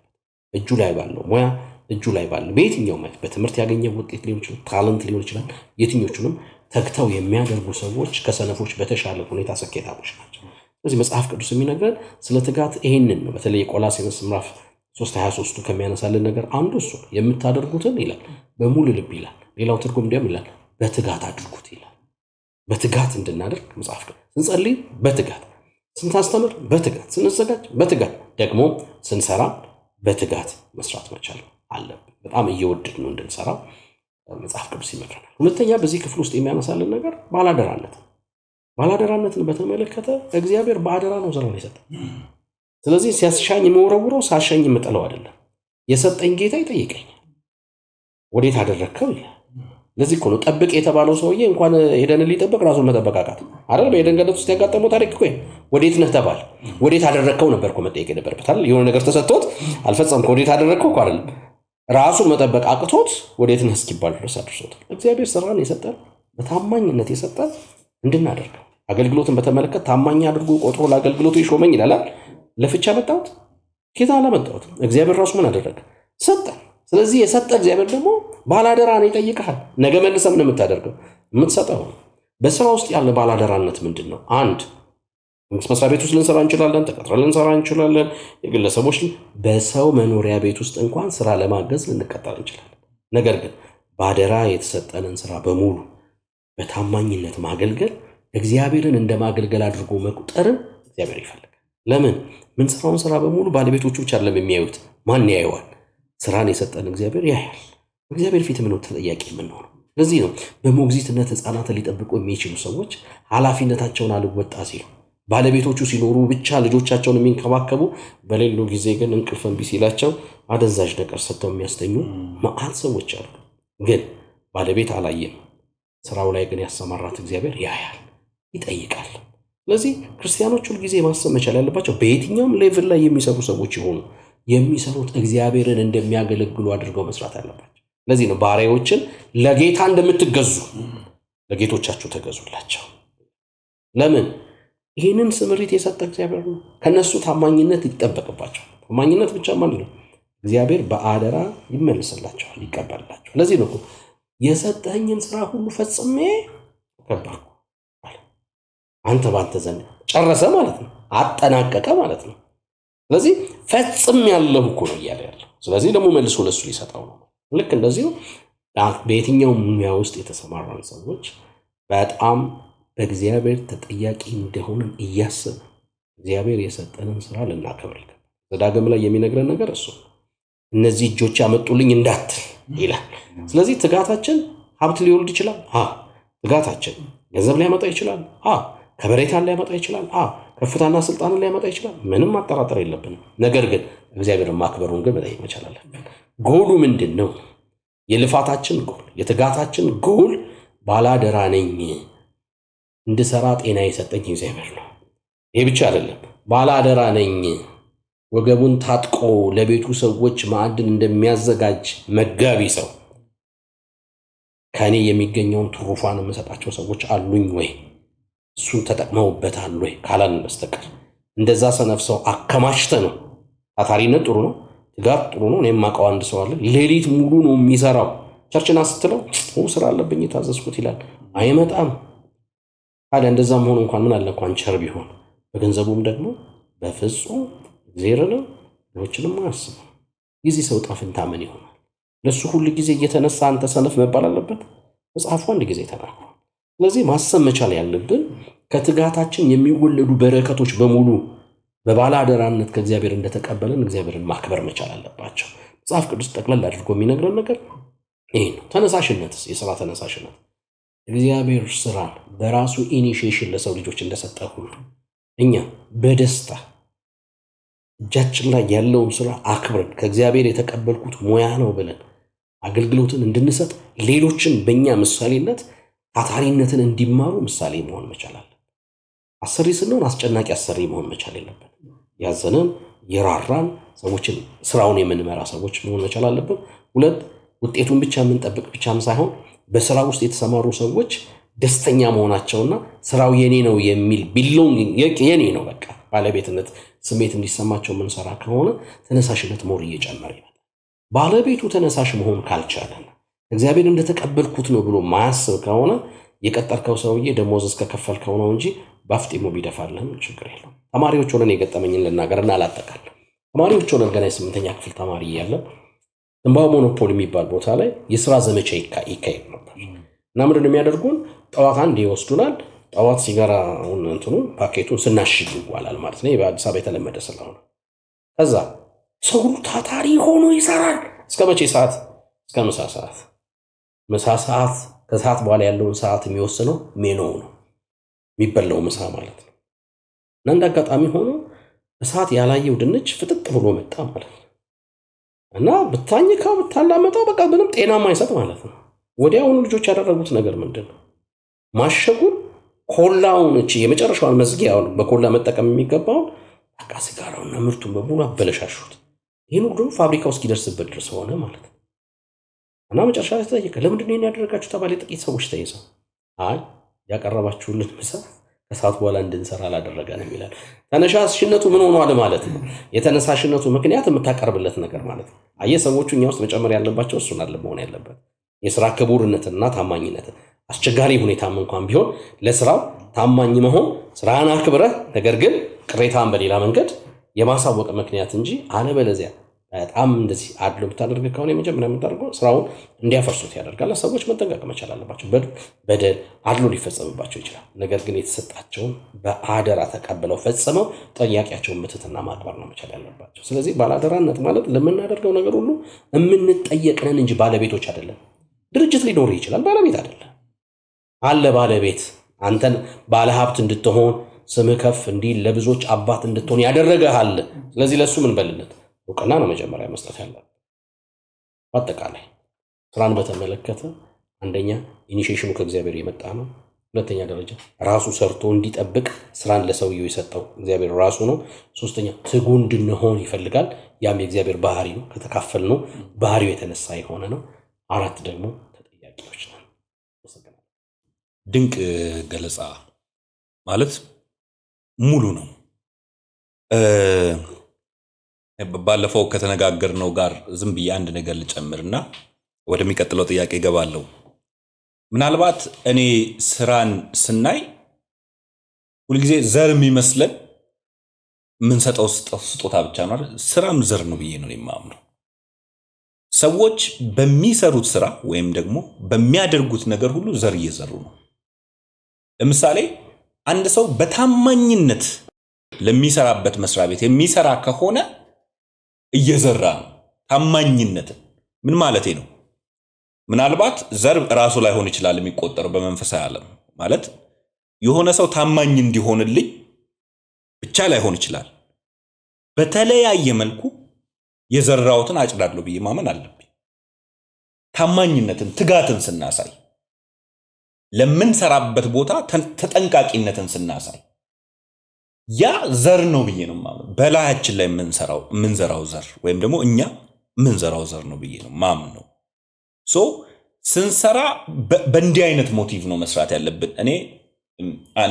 እጁ ላይ ባለው ሙያ፣ እጁ ላይ ባለው በየትኛው ማለት በትምህርት ያገኘው ውጤት ሊሆን ይችላል፣ ታለንት ሊሆን ይችላል። የትኞቹንም ተግተው የሚያደርጉ ሰዎች ከሰነፎች በተሻለ ሁኔታ ስኬታሞች ናቸው። ስለዚህ መጽሐፍ ቅዱስ የሚነግረን ስለ ትጋት ይሄንን ነው። በተለይ የቆላስይስ ምዕራፍ 3:23 ከሚያነሳልን ነገር አንዱ እሱ የምታደርጉትን ይላል በሙሉ ልብ ይላል። ሌላው ትርጉም እንዲያም ይላል በትጋት አድርጉት ይላል። በትጋት እንድናደርግ መጽሐፍ ቅዱስ ስንጸልይ በትጋት ስንታስተምር በትጋት ስንዘጋጅ በትጋት ደግሞ ስንሰራ በትጋት መስራት መቻል አለብን። በጣም እየወደድ ነው እንድንሰራ መጽሐፍ ቅዱስ ይመክረናል። ሁለተኛ በዚህ ክፍል ውስጥ የሚያነሳልን ነገር ባላደራነትን በተመለከተ እግዚአብሔር በአደራ ነው ዘራውን የሰጠው። ስለዚህ ሲያስሻኝ የምወረውረው ሳሻኝ የምጥለው አይደለም። የሰጠኝ ጌታ ይጠይቀኛል፣ ወዴት አደረግከው ይላል። ለዚህ እኮ ነው ጠብቅ የተባለው ሰውዬ እንኳን ሄደን ሊጠብቅ ራሱን መጠበቅ አቃት አይደል? በሄደን ገነት ውስጥ ያጋጠመው ታሪክ እኮ ወዴት ነህ ተባለ። ወዴት አደረግከው ነበር እኮ መጠየቅ የነበረበት አይደል? የሆነ ነገር ተሰጥቶት አልፈጸምከው ወዴት አደረግከው እኮ አይደለም። ራሱን መጠበቅ አቅቶት ወዴት ነህ እስኪባል ድረስ አድርሶታል። እግዚአብሔር ስራን የሰጠን በታማኝነት የሰጠን እንድናደርገው አገልግሎትን በተመለከተ ታማኝ አድርጎ ቆጥሮ ለአገልግሎቱ ይሾመኝ ይላል። ለፍቻ መጣሁት ጌታ አላመጣሁት። እግዚአብሔር ራሱ ምን አደረገ? ሰጠ። ስለዚህ የሰጠ እግዚአብሔር ደግሞ ባላደራ ነው፣ ይጠይቅሃል። ነገ መልሰህ ምን የምታደርገው የምትሰጠው። በስራ ውስጥ ያለ ባላደራነት ምንድን ነው? አንድ መስሪያ ቤት ውስጥ ልንሰራ እንችላለን፣ ተቀጥረን ልንሰራ እንችላለን። የግለሰቦች በሰው መኖሪያ ቤት ውስጥ እንኳን ስራ ለማገዝ ልንቀጠር እንችላለን። ነገር ግን ባደራ የተሰጠንን ስራ በሙሉ በታማኝነት ማገልገል እግዚአብሔርን እንደ ማገልገል አድርጎ መቁጠርን እግዚአብሔር ይፈልጋል። ለምን? ምንሰራውን ስራ በሙሉ ባለቤቶቹ ብቻ አይደለም የሚያዩት። ማን ያየዋል? ስራን የሰጠን እግዚአብሔር ያያል። እግዚአብሔር ፊት ምን ተጠያቂ የምንሆነው። ስለዚህ ነው በሞግዚትነት ህፃናትን ሊጠብቁ የሚችሉ ሰዎች ኃላፊነታቸውን አልወጣ ሲሉ፣ ባለቤቶቹ ሲኖሩ ብቻ ልጆቻቸውን የሚንከባከቡ፣ በሌሉ ጊዜ ግን እንቅልፍ እምቢ ሲላቸው አደንዛዥ ነገር ሰጥተው የሚያስተኙ መዓት ሰዎች አሉ። ግን ባለቤት አላየም። ስራው ላይ ግን ያሰማራት እግዚአብሔር ያያል፣ ይጠይቃል። ስለዚህ ክርስቲያኖች ሁል ጊዜ ማሰብ መቻል ያለባቸው በየትኛውም ሌቭል ላይ የሚሰሩ ሰዎች ይሆኑ የሚሰሩት እግዚአብሔርን እንደሚያገለግሉ አድርገው መስራት አለባቸው። ለዚህ ነው ባሪያዎችን ለጌታ እንደምትገዙ ለጌቶቻችሁ ተገዙላቸው። ለምን? ይህንን ስምሪት የሰጠ እግዚአብሔር ነው። ከነሱ ታማኝነት ይጠበቅባቸው። ታማኝነት ብቻ ማለት ነው እግዚአብሔር በአደራ ይመልስላቸዋል፣ ይቀበላቸው። ለዚህ ነው የሰጠኝን ስራ ሁሉ ፈጽሜ ከበርኩ። አንተ ባንተ ዘንድ ጨረሰ ማለት ነው፣ አጠናቀቀ ማለት ነው። ስለዚህ ፈጽም ያለው እኮ ነው እያለ ያለው። ስለዚህ ደግሞ መልሶ ለሱ ሊሰጠው ነው። ልክ እንደዚህ ነው በየትኛው ሙያ ውስጥ የተሰማራን ሰዎች በጣም በእግዚአብሔር ተጠያቂ እንደሆነ እያሰብ እግዚአብሔር የሰጠንን ስራ ልናከብር ይገባል። ዘዳግም ላይ የሚነግረን ነገር እሱ እነዚህ እጆች ያመጡልኝ እንዳትል ይላል። ስለዚህ ትጋታችን ሀብት ሊወልድ ይችላል። ትጋታችን ገንዘብ ሊያመጣ ይችላል። ከበሬታን ሊያመጣ ይችላል። ከፍታና ስልጣንን ሊያመጣ ይችላል። ምንም ማጠራጠር የለብንም። ነገር ግን እግዚአብሔርን ማክበሩን ግን መጠየቅ መቻል አለብን። ጎሉ ምንድን ነው? የልፋታችን ጎል፣ የትጋታችን ጎል ባላደራ ነኝ፣ እንድሰራ ጤና የሰጠኝ እግዚአብሔር ነው። ይሄ ብቻ አይደለም፣ ባላደራ ነኝ፣ ወገቡን ታጥቆ ለቤቱ ሰዎች ማዕድን እንደሚያዘጋጅ መጋቢ ሰው ከኔ የሚገኘውን ትሩፋን የምሰጣቸው ሰዎች አሉኝ ወይ? እሱን ተጠቅመውበታል ወይ ካላልን በስተቀር እንደዛ ሰነፍ ሰው አከማችተ ነው። ታታሪነት ጥሩ ነው፣ ትጋት ጥሩ ነው። እኔም ማውቀው አንድ ሰው አለ፣ ሌሊት ሙሉ ነው የሚሰራው። ቸርችና ስትለው ስራ አለብኝ የታዘዝኩት ይላል፣ አይመጣም። ታዲያ እንደዛ መሆኑ እንኳን ምን አለ እንኳን ቸር ቢሆን፣ በገንዘቡም ደግሞ በፍጹም እግዚአብሔርን ሌሎችንም አያስብ። የዚህ ሰው ዕጣ ፈንታ ምን ይሆናል? ለሱ ሁሉ ጊዜ እየተነሳ አንተ ሰነፍ መባል አለበት? መጽሐፉ አንድ ጊዜ ተናግሯል። ስለዚህ ማሰብ መቻል ያለብን ከትጋታችን የሚወለዱ በረከቶች በሙሉ በባለአደራነት ከእግዚአብሔር እንደተቀበለን እግዚአብሔርን ማክበር መቻል አለባቸው። መጽሐፍ ቅዱስ ጠቅለል አድርጎ የሚነግረን ነገር ይሄ ነው። ተነሳሽነትስ፣ የሥራ ተነሳሽነት እግዚአብሔር ስራን በራሱ ኢኒሺዬሽን ለሰው ልጆች እንደሰጠ ሁሉ እኛ በደስታ እጃችን ላይ ያለውን ስራ አክብረን ከእግዚአብሔር የተቀበልኩት ሙያ ነው ብለን አገልግሎትን እንድንሰጥ ሌሎችን በእኛ ምሳሌነት ታታሪነትን እንዲማሩ ምሳሌ መሆን መቻል አለብን። አሰሪ ስንሆን አስጨናቂ አሰሪ መሆን መቻል የለብን። ያዘነን የራራን ሰዎችን ስራውን የምንመራ ሰዎች መሆን መቻል አለብን። ሁለት ውጤቱን ብቻ የምንጠብቅ ብቻም ሳይሆን በስራ ውስጥ የተሰማሩ ሰዎች ደስተኛ መሆናቸውና ስራው የኔ ነው የሚል የኔ ነው በቃ ባለቤትነት ስሜት እንዲሰማቸው የምንሰራ ከሆነ ተነሳሽነት ሞር እየጨመረ ይመጣል። ባለቤቱ ተነሳሽ መሆን ካልቻለና እግዚአብሔር እንደተቀበልኩት ነው ብሎ ማያስብ ከሆነ የቀጠርከው ሰውዬ ደሞዝ እስከከፈልከው ነው እንጂ ባፍጢሙ ቢደፋልህም ችግር የለውም። ተማሪዎች ሆነን የገጠመኝን ልናገርና አላጠቃለሁ። ተማሪዎች ሆነን ገና የ8ኛ ክፍል ተማሪ እያለን ትንባሆ ሞኖፖል የሚባል ቦታ ላይ የስራ ዘመቻ ይካሄድ ነበር እና ምንድን ነው የሚያደርጉን? ጠዋት አንድ ይወስዱናል። ጠዋት ሲጋራ ፓኬቱን ስናሽግ ይዋላል ማለት ነው። በአዲስ አበባ የተለመደ ስለሆነ ከዛ ሰው ታታሪ ሆኖ ይሰራል። እስከ መቼ ሰዓት? እስከ ምሳ ሰዓት። ምሳ ሰዓት ከሰዓት በኋላ ያለውን ሰዓት የሚወስነው ሜኖው ነው፣ የሚበላው ምሳ ማለት ነው። እና እንደ አጋጣሚ ሆኖ እሳት ያላየው ድንች ፍጥጥ ብሎ መጣ ማለት ነው። እና ብታኝካው ብታላመጣው በቃ ምንም ጤናማ አይሰጥ ማለት ነው። ወዲያውኑ ልጆች ያደረጉት ነገር ምንድን ነው? ማሸጉን ኮላውን የመጨረሻውን መዝጊያውን በኮላ መጠቀም የሚገባውን በቃ ሲጋራውና ምርቱን በሙሉ አበለሻሹት። ይህን ሁሉ ፋብሪካው እስኪደርስበት ድረስ ሆነ ማለት ነው። እና መጨረሻ ላይ ተጠየቀ፣ ለምንድን ነው ያደረጋችሁ ተባለ። ጥቂት ሰዎች ተይዘው አይ ያቀረባችሁልን ምሳ ከሰዓት በኋላ እንድንሰራ አላደረገንም ይላል። ተነሳሽነቱ ምን ሆኗል ማለት ነው? የተነሳሽነቱ ምክንያት የምታቀርብለት ነገር ማለት ነው። አየህ ሰዎቹ እኛ ውስጥ መጨመር ያለባቸው እሱን አለ መሆን ያለበት የሥራ ክቡርነትና ታማኝነት። አስቸጋሪ ሁኔታም እንኳን ቢሆን ለስራው ታማኝ መሆን፣ ስራህን አክብረህ ነገር ግን ቅሬታን በሌላ መንገድ የማሳወቅ ምክንያት እንጂ አለበለዚያ በጣም እንደዚህ አድሎ ብታደርግ ከሆነ የመጀመሪያ የምታደርገው ስራውን እንዲያፈርሱት ያደርጋል። ሰዎች መጠንቀቅ መቻል አለባቸው። በደል አድሎ ሊፈጸምባቸው ይችላል። ነገር ግን የተሰጣቸውን በአደራ ተቀብለው ፈጽመው ጠያቂያቸውን ምትትና ማክበር ነው መቻል ያለባቸው። ስለዚህ ባላደራነት ማለት ለምናደርገው ነገር ሁሉ የምንጠየቅነን እንጂ ባለቤቶች አይደለም። ድርጅት ሊኖር ይችላል፣ ባለቤት አይደለም። አለ ባለቤት አንተን ባለሀብት እንድትሆን ስምህ ከፍ እንዲል ለብዙዎች አባት እንድትሆን ያደረገህ አለ። ስለዚህ ለሱ ምን በልለት እውቅና ነው መጀመሪያ መስጠት ያለብን። በአጠቃላይ ስራን በተመለከተ አንደኛ ኢኒሺዬሽኑ ከእግዚአብሔር የመጣ ነው። ሁለተኛ ደረጃ ራሱ ሰርቶ እንዲጠብቅ ስራን ለሰውየው የሰጠው እግዚአብሔር ራሱ ነው። ሶስተኛ ትጉ እንድንሆን ይፈልጋል። ያም የእግዚአብሔር ባህሪ ነው። ከተካፈልነው ባህሪው የተነሳ የሆነ ነው። አራት ደግሞ ተጠያቂዎች ነን። ድንቅ ገለጻ ማለት ሙሉ ነው። ባለፈው ከተነጋገርነው ጋር ዝም ብዬ አንድ ነገር ልጨምርና ወደሚቀጥለው ጥያቄ እገባለሁ። ምናልባት እኔ ስራን ስናይ ሁልጊዜ ዘር የሚመስለን የምንሰጠው ስጦታ ብቻ ነው አይደል? ስራም ዘር ነው ብዬ ነው የማምነው። ሰዎች በሚሰሩት ስራ ወይም ደግሞ በሚያደርጉት ነገር ሁሉ ዘር እየዘሩ ነው። ለምሳሌ አንድ ሰው በታማኝነት ለሚሰራበት መስሪያ ቤት የሚሰራ ከሆነ እየዘራ ነው ታማኝነትን። ምን ማለቴ ነው? ምናልባት ዘር ራሱ ላይሆን ይችላል የሚቆጠረው በመንፈሳዊ ዓለም ማለት የሆነ ሰው ታማኝ እንዲሆንልኝ ብቻ ላይሆን ይችላል። በተለያየ መልኩ የዘራውትን አጭዳለሁ ብዬ ማመን አለብኝ። ታማኝነትን፣ ትጋትን ስናሳይ፣ ለምንሰራበት ቦታ ተጠንቃቂነትን ስናሳይ ያ ዘር ነው ብዬ ነው ማመን። በላያችን ላይ የምንዘራው ዘር ወይም ደግሞ እኛ የምንዘራው ዘር ነው ብዬ ነው ማመን ነው። ስንሰራ በእንዲህ አይነት ሞቲቭ ነው መስራት ያለብን። እኔ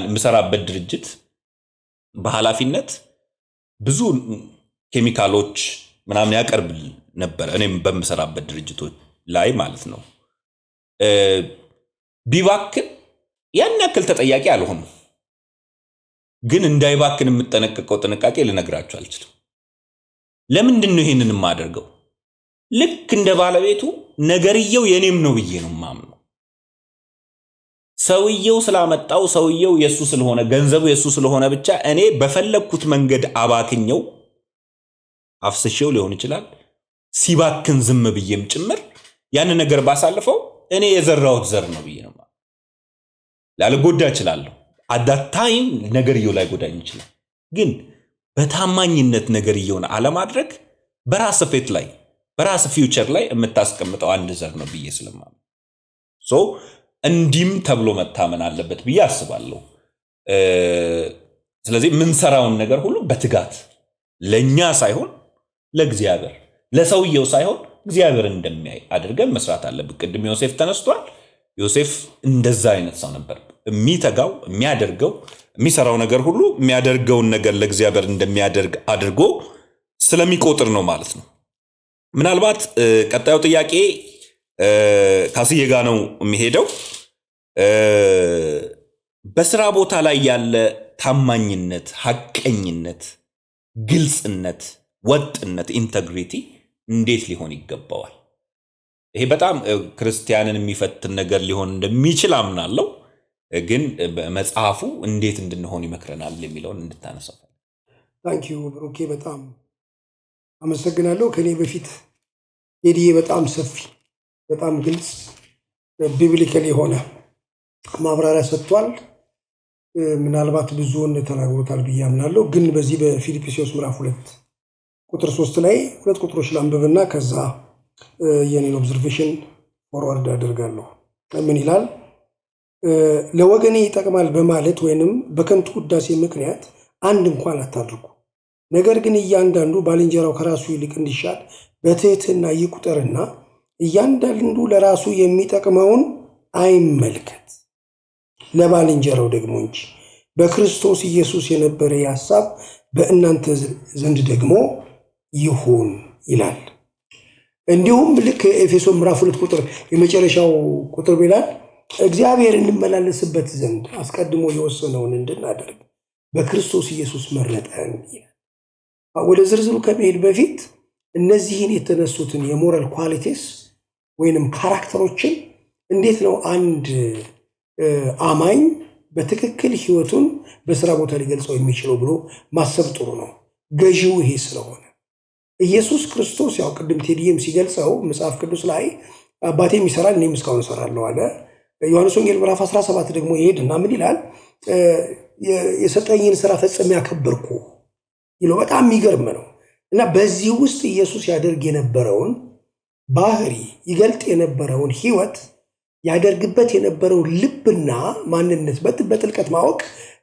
የምሰራበት ድርጅት በኃላፊነት ብዙ ኬሚካሎች ምናምን ያቀርብ ነበር። እኔም በምሰራበት ድርጅቶች ላይ ማለት ነው። ቢባክን ያን ያክል ተጠያቂ አልሆንም፣ ግን እንዳይባክን የምጠነቀቀው ጥንቃቄ ልነግራችሁ አልችልም። ለምንድን ነው ይሄንን የማደርገው? ልክ እንደ ባለቤቱ ነገርየው የኔም ነው ብዬ ነው ማምነው። ሰውየው ስላመጣው ሰውየው የሱ ስለሆነ ገንዘቡ የሱ ስለሆነ ብቻ እኔ በፈለኩት መንገድ አባክኘው አፍስሼው ሊሆን ይችላል። ሲባክን ዝም ብዬም ጭምር ያን ነገር ባሳልፈው እኔ የዘራሁት ዘር ነው ብዬ ነው ማለት። ላልጎዳ እችላለሁ፣ አዳታይም ነገርየው ላይ ጎዳኝ ይችላል። ግን በታማኝነት ነገርየውን አለማድረግ በራስ ፌት ላይ በራስ ፊውቸር ላይ የምታስቀምጠው አንድ ዘር ነው ብዬ ስለማምን እንዲም ተብሎ መታመን አለበት ብዬ አስባለሁ። ስለዚህ የምንሰራውን ነገር ሁሉ በትጋት ለኛ ሳይሆን ለእግዚአብሔር፣ ለሰውየው ሳይሆን እግዚአብሔር እንደሚያይ አድርገን መስራት አለብን። ቅድም ዮሴፍ ተነስቷል። ዮሴፍ እንደዛ አይነት ሰው ነበር። የሚተጋው የሚያደርገው የሚሰራው ነገር ሁሉ የሚያደርገውን ነገር ለእግዚአብሔር እንደሚያደርግ አድርጎ ስለሚቆጥር ነው ማለት ነው። ምናልባት ቀጣዩ ጥያቄ ካስዬ ጋር ነው የሚሄደው። በስራ ቦታ ላይ ያለ ታማኝነት፣ ሐቀኝነት፣ ግልጽነት፣ ወጥነት፣ ኢንተግሪቲ እንዴት ሊሆን ይገባዋል? ይሄ በጣም ክርስቲያንን የሚፈትን ነገር ሊሆን እንደሚችል አምናለሁ። ግን መጽሐፉ እንዴት እንድንሆን ይመክረናል የሚለውን እንድታነሳው። ታንኪዩ ብሩኬ፣ በጣም አመሰግናለሁ። ከኔ በፊት ቴዲዬ በጣም ሰፊ በጣም ግልጽ ቢብሊካል የሆነ ማብራሪያ ሰጥቷል። ምናልባት ብዙውን ተናግሮታል ብዬ አምናለሁ። ግን በዚህ በፊልጵስዩስ ምዕራፍ 2 ቁጥር 3 ላይ 2 ቁጥሮች ላንብብና ከዛ የኔን ኦብዘርቬሽን ፎርዋርድ አደርጋለሁ። ምን ይላል? ለወገኔ ይጠቅማል በማለት ወይንም በከንቱ ውዳሴ ምክንያት አንድ እንኳን አታድርጉ። ነገር ግን እያንዳንዱ ባልንጀራው ከራሱ ይልቅ እንዲሻል በትህትና ይቁጠርና እያንዳንዱ ለራሱ የሚጠቅመውን አይመልከት። ለባልንጀራው ደግሞ እንጂ በክርስቶስ ኢየሱስ የነበረ ሐሳብ በእናንተ ዘንድ ደግሞ ይሁን ይላል። እንዲሁም ልክ ኤፌሶን ምዕራፍ 2 ቁጥር የመጨረሻው ቁጥር ይላል እግዚአብሔር እንመላለስበት ዘንድ አስቀድሞ የወሰነውን እንድናደርግ በክርስቶስ ኢየሱስ መረጠን ይላል። ወደ ዝርዝሩ ከመሄድ በፊት እነዚህን የተነሱትን የሞራል ኳሊቲስ ወይንም ካራክተሮችን እንዴት ነው አንድ አማኝ በትክክል ህይወቱን በስራ ቦታ ሊገልጸው የሚችለው ብሎ ማሰብ ጥሩ ነው። ገዢው ይሄ ስለሆነ ኢየሱስ ክርስቶስ ያው ቅድም ቴዲየም ሲገልጸው መጽሐፍ ቅዱስ ላይ አባቴም ይሰራል እኔም እስካሁን እሰራለሁ አለ። ዮሐንስ ወንጌል ምዕራፍ 17 ደግሞ ይሄድና ምን ይላል? የሰጠኝን ስራ ፈጽሜ ያከበርኩ ይለው። በጣም የሚገርም ነው። እና በዚህ ውስጥ ኢየሱስ ያደርግ የነበረውን ባህሪ ይገልጥ የነበረውን ህይወት ያደርግበት የነበረው ልብና ማንነት በጥልቀት ማወቅ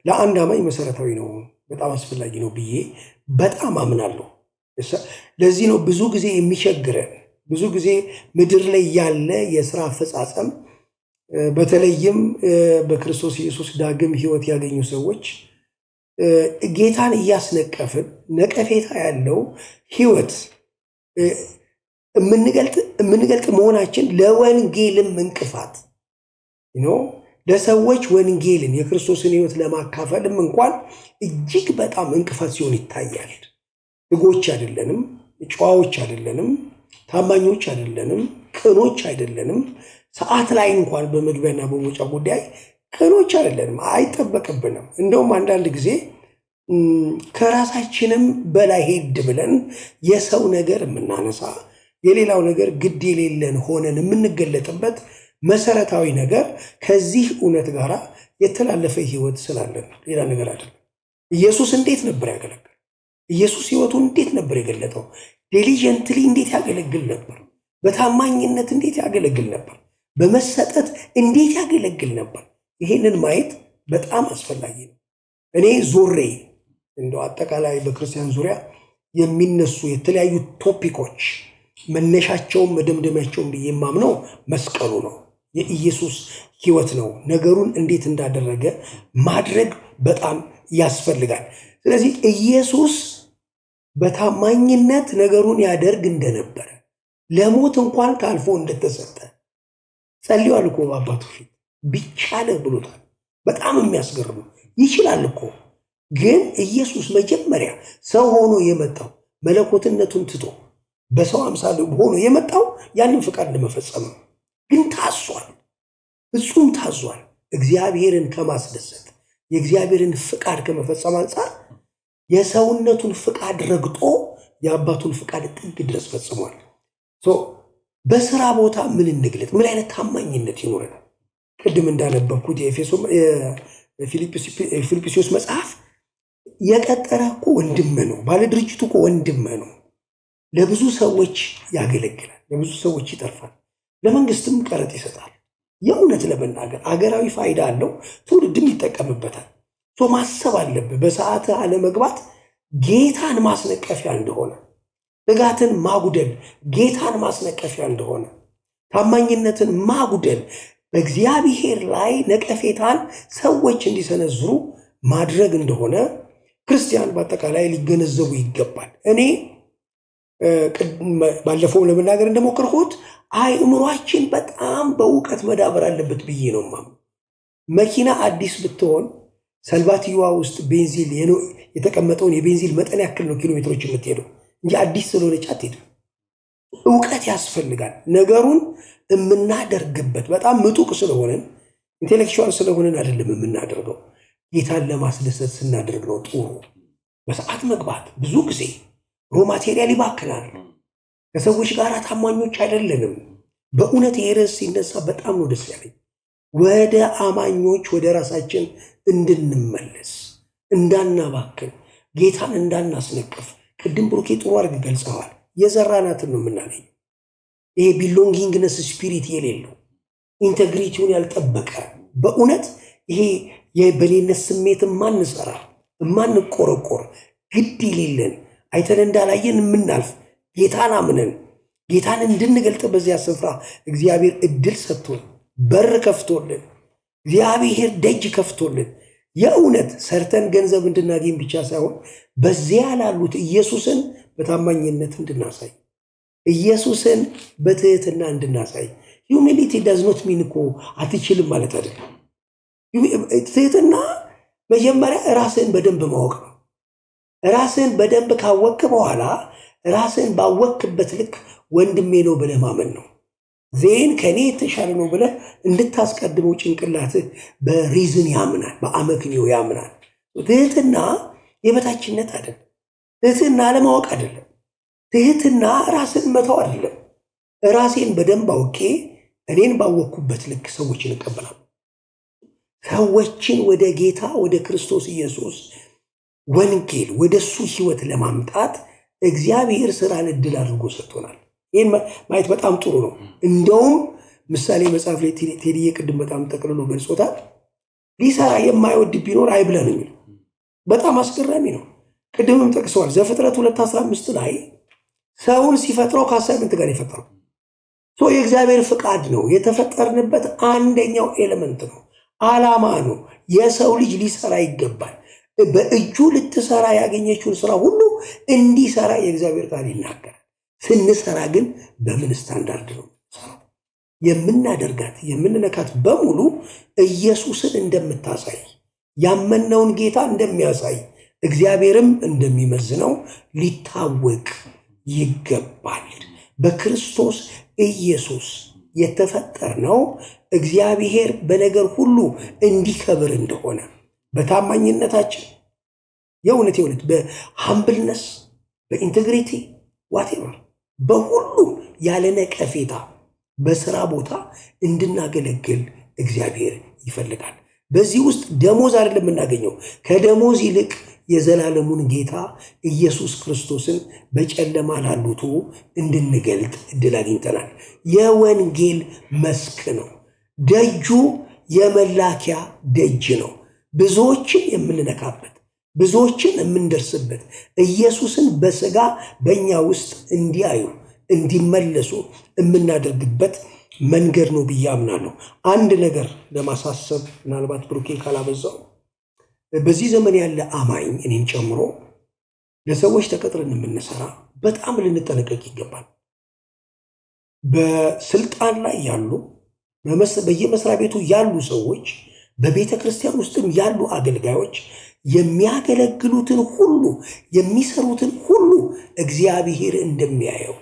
ለአንድ አማኝ መሰረታዊ ነው፣ በጣም አስፈላጊ ነው ብዬ በጣም አምናለሁ። ለዚህ ነው ብዙ ጊዜ የሚቸግረን ብዙ ጊዜ ምድር ላይ ያለ የስራ አፈጻጸም በተለይም በክርስቶስ ኢየሱስ ዳግም ህይወት ያገኙ ሰዎች ጌታን እያስነቀፍን ነቀፌታ ያለው ህይወት የምንገልጥ መሆናችን ለወንጌልም እንቅፋት ለሰዎች ወንጌልን የክርስቶስን ህይወት ለማካፈልም እንኳን እጅግ በጣም እንቅፋት ሲሆን ይታያል። ህጎች አይደለንም፣ ጨዋዎች አይደለንም፣ ታማኞች አይደለንም፣ ቅኖች አይደለንም። ሰዓት ላይ እንኳን በመግቢያና በመውጫ ጉዳይ ቅኖች አይደለንም፣ አይጠበቅብንም። እንደውም አንዳንድ ጊዜ ከራሳችንም በላይ ሄድ ብለን የሰው ነገር የምናነሳ የሌላው ነገር ግድ የሌለን ሆነን የምንገለጥበት መሰረታዊ ነገር ከዚህ እውነት ጋር የተላለፈ ህይወት ስላለን ሌላ ነገር አይደለም። ኢየሱስ እንዴት ነበር ያገለግል? ኢየሱስ ህይወቱን እንዴት ነበር የገለጠው? ዲሊጀንትሊ እንዴት ያገለግል ነበር? በታማኝነት እንዴት ያገለግል ነበር? በመሰጠት እንዴት ያገለግል ነበር? ይሄንን ማየት በጣም አስፈላጊ ነው። እኔ ዞሬ እንደው አጠቃላይ በክርስቲያን ዙሪያ የሚነሱ የተለያዩ ቶፒኮች መነሻቸውም መደምደሚያቸውም ብዬ የማምነው መስቀሉ ነው፣ የኢየሱስ ህይወት ነው። ነገሩን እንዴት እንዳደረገ ማድረግ በጣም ያስፈልጋል። ስለዚህ ኢየሱስ በታማኝነት ነገሩን ያደርግ እንደነበረ ለሞት እንኳን ታልፎ እንደተሰጠ ጸልዮአል እኮ በአባቱ ፊት ቢቻለ ብሎታል። በጣም የሚያስገርም ይችላል እኮ። ግን ኢየሱስ መጀመሪያ ሰው ሆኖ የመጣው መለኮትነቱን ትቶ በሰው አምሳል ሆኖ የመጣው ያንን ፍቃድ ለመፈጸም ነው። ግን ታዟል፣ ፍጹም ታዟል። እግዚአብሔርን ከማስደሰት የእግዚአብሔርን ፍቃድ ከመፈጸም አንጻር የሰውነቱን ፍቃድ ረግጦ የአባቱን ፍቃድ ጥግ ድረስ ፈጽሟል። በስራ ቦታ ምን እንግለጥ? ምን አይነት ታማኝነት ይኖረናል? ቅድም እንዳነበብኩት የፊልጵስዩስ መጽሐፍ የቀጠረ እኮ ወንድም ነው፣ ባለ ድርጅቱ እኮ ወንድም ነው። ለብዙ ሰዎች ያገለግላል፣ ለብዙ ሰዎች ይጠርፋል፣ ለመንግስትም ቀረጥ ይሰጣል። የእውነት ለመናገር አገራዊ ፋይዳ አለው፣ ትውልድም ይጠቀምበታል። ማሰብ አለብህ። በሰዓት አለመግባት ጌታን ማስነቀፊያ እንደሆነ፣ ትጋትን ማጉደል ጌታን ማስነቀፊያ እንደሆነ፣ ታማኝነትን ማጉደል በእግዚአብሔር ላይ ነቀፌታን ሰዎች እንዲሰነዝሩ ማድረግ እንደሆነ ክርስቲያን በአጠቃላይ ሊገነዘቡ ይገባል። እኔ ባለፈው ለመናገር እንደሞከርኩት አእምሯችን በጣም በእውቀት መዳበር አለበት ብዬ ነው የማምነው። መኪና አዲስ ብትሆን ሰልባትየዋ ውስጥ ቤንዚል የተቀመጠውን የቤንዚል መጠን ያክል ነው ኪሎ ሜትሮች የምትሄደው እንጂ አዲስ ስለሆነች አትሄድም። እውቀት ያስፈልጋል። ነገሩን የምናደርግበት በጣም ምጡቅ ስለሆነን ኢንቴሌክቹዋል ስለሆነን አይደለም የምናደርገው። ጌታን ለማስደሰት ስናደርግ ነው ጥሩ። በሰዓት መግባት ብዙ ጊዜ ሮ ማቴሪያል ይባክናል። ከሰዎች ጋር ታማኞች አይደለንም። በእውነት ይሄ ርዕስ ሲነሳ በጣም ነው ደስ ያለኝ። ወደ አማኞች ወደ ራሳችን እንድንመለስ፣ እንዳናባክን፣ ጌታን እንዳናስነቅፍ። ቅድም ብሩኬ ጥሩ አድርገህ ገልጸዋል። የዘራናትን ነው የምናገኘው። ይሄ ቢሎንጊንግነስ ስፒሪት የሌለው ኢንቴግሪቲውን ያልጠበቀ በእውነት ይሄ የበሌነት ስሜት ማንሰራ ማንቆረቆር ግድ የሌለን አይተን እንዳላየን የምናልፍ ጌታን አምነን ጌታን እንድንገልጥ በዚያ ስፍራ እግዚአብሔር እድል ሰጥቶን በር ከፍቶልን እግዚአብሔር ደጅ ከፍቶልን የእውነት ሰርተን ገንዘብ እንድናገኝ ብቻ ሳይሆን በዚያ ላሉት ኢየሱስን በታማኝነት እንድናሳይ፣ ኢየሱስን በትህትና እንድናሳይ። ሂዩሚሊቲ ዳዝ ኖት ሚን እኮ አትችልም ማለት አይደለም። ትህትና መጀመሪያ ራስን በደንብ ማወቅ ነው። ራስን በደንብ ካወቅ በኋላ ራስን ባወቅበት ልክ ወንድሜ ነው ብለህ ማመን ነው። ዜን ከኔ የተሻለ ነው ብለህ እንድታስቀድመው ጭንቅላትህ በሪዝን ያምናል፣ በአመክንዮ ያምናል። ትህትና የበታችነት አይደለም። ትህትና ለማወቅ አይደለም። ትህትና ራስን መተው አይደለም። ራሴን በደንብ አውቄ እኔን ባወቅኩበት ልክ ሰዎችን እቀበላለሁ። ሰዎችን ወደ ጌታ ወደ ክርስቶስ ኢየሱስ ወንጌል ወደ እሱ ህይወት ለማምጣት እግዚአብሔር ስራን እድል አድርጎ ሰጥቶናል። ይህን ማየት በጣም ጥሩ ነው። እንደውም ምሳሌ መጽሐፍ ላይ ቴዲዬ ቅድም በጣም ጠቅልሎ ገልጾታል። ሊሰራ የማይወድ ቢኖር አይብላ ነው የሚለው። በጣም አስገራሚ ነው። ቅድምም ጠቅሰዋል። ዘፍጥረት 2:15 ላይ ሰውን ሲፈጥረው ከአሳይመንት ጋር የፈጠረው የእግዚአብሔር ፍቃድ ነው። የተፈጠርንበት አንደኛው ኤሌመንት ነው፣ ዓላማ ነው። የሰው ልጅ ሊሰራ ይገባል። በእጁ ልትሰራ ያገኘችውን ስራ ሁሉ እንዲሰራ የእግዚአብሔር ቃል ይናገራል። ስንሰራ ግን በምን ስታንዳርድ ነው የምናደርጋት? የምንነካት በሙሉ ኢየሱስን እንደምታሳይ ያመነውን ጌታ እንደሚያሳይ እግዚአብሔርም እንደሚመዝነው ሊታወቅ ይገባል። በክርስቶስ ኢየሱስ የተፈጠርነው እግዚአብሔር በነገር ሁሉ እንዲከብር እንደሆነ በታማኝነታችን የእውነት በሃምብልነስ በኢንቴግሪቲ ዋቴቨር በሁሉም ያለ ነቀፌታ በስራ ቦታ እንድናገለግል እግዚአብሔር ይፈልጋል። በዚህ ውስጥ ደሞዝ አይደለም የምናገኘው። ከደሞዝ ይልቅ የዘላለሙን ጌታ ኢየሱስ ክርስቶስን በጨለማ ላሉቱ እንድንገልጥ እድል አግኝተናል። የወንጌል መስክ ነው። ደጁ የመላኪያ ደጅ ነው። ብዙዎችን የምንነካበት፣ ብዙዎችን የምንደርስበት፣ ኢየሱስን በስጋ በእኛ ውስጥ እንዲያዩ እንዲመለሱ የምናደርግበት መንገድ ነው ብዬ አምናለሁ። አንድ ነገር ለማሳሰብ ምናልባት ብሩኬ ካላበዛው፣ በዚህ ዘመን ያለ አማኝ እኔን ጨምሮ ለሰዎች ተቀጥረን የምንሰራ በጣም ልንጠነቀቅ ይገባል። በስልጣን ላይ ያሉ በየመስሪያ ቤቱ ያሉ ሰዎች፣ በቤተ ክርስቲያን ውስጥም ያሉ አገልጋዮች የሚያገለግሉትን ሁሉ የሚሰሩትን ሁሉ እግዚአብሔር እንደሚያየው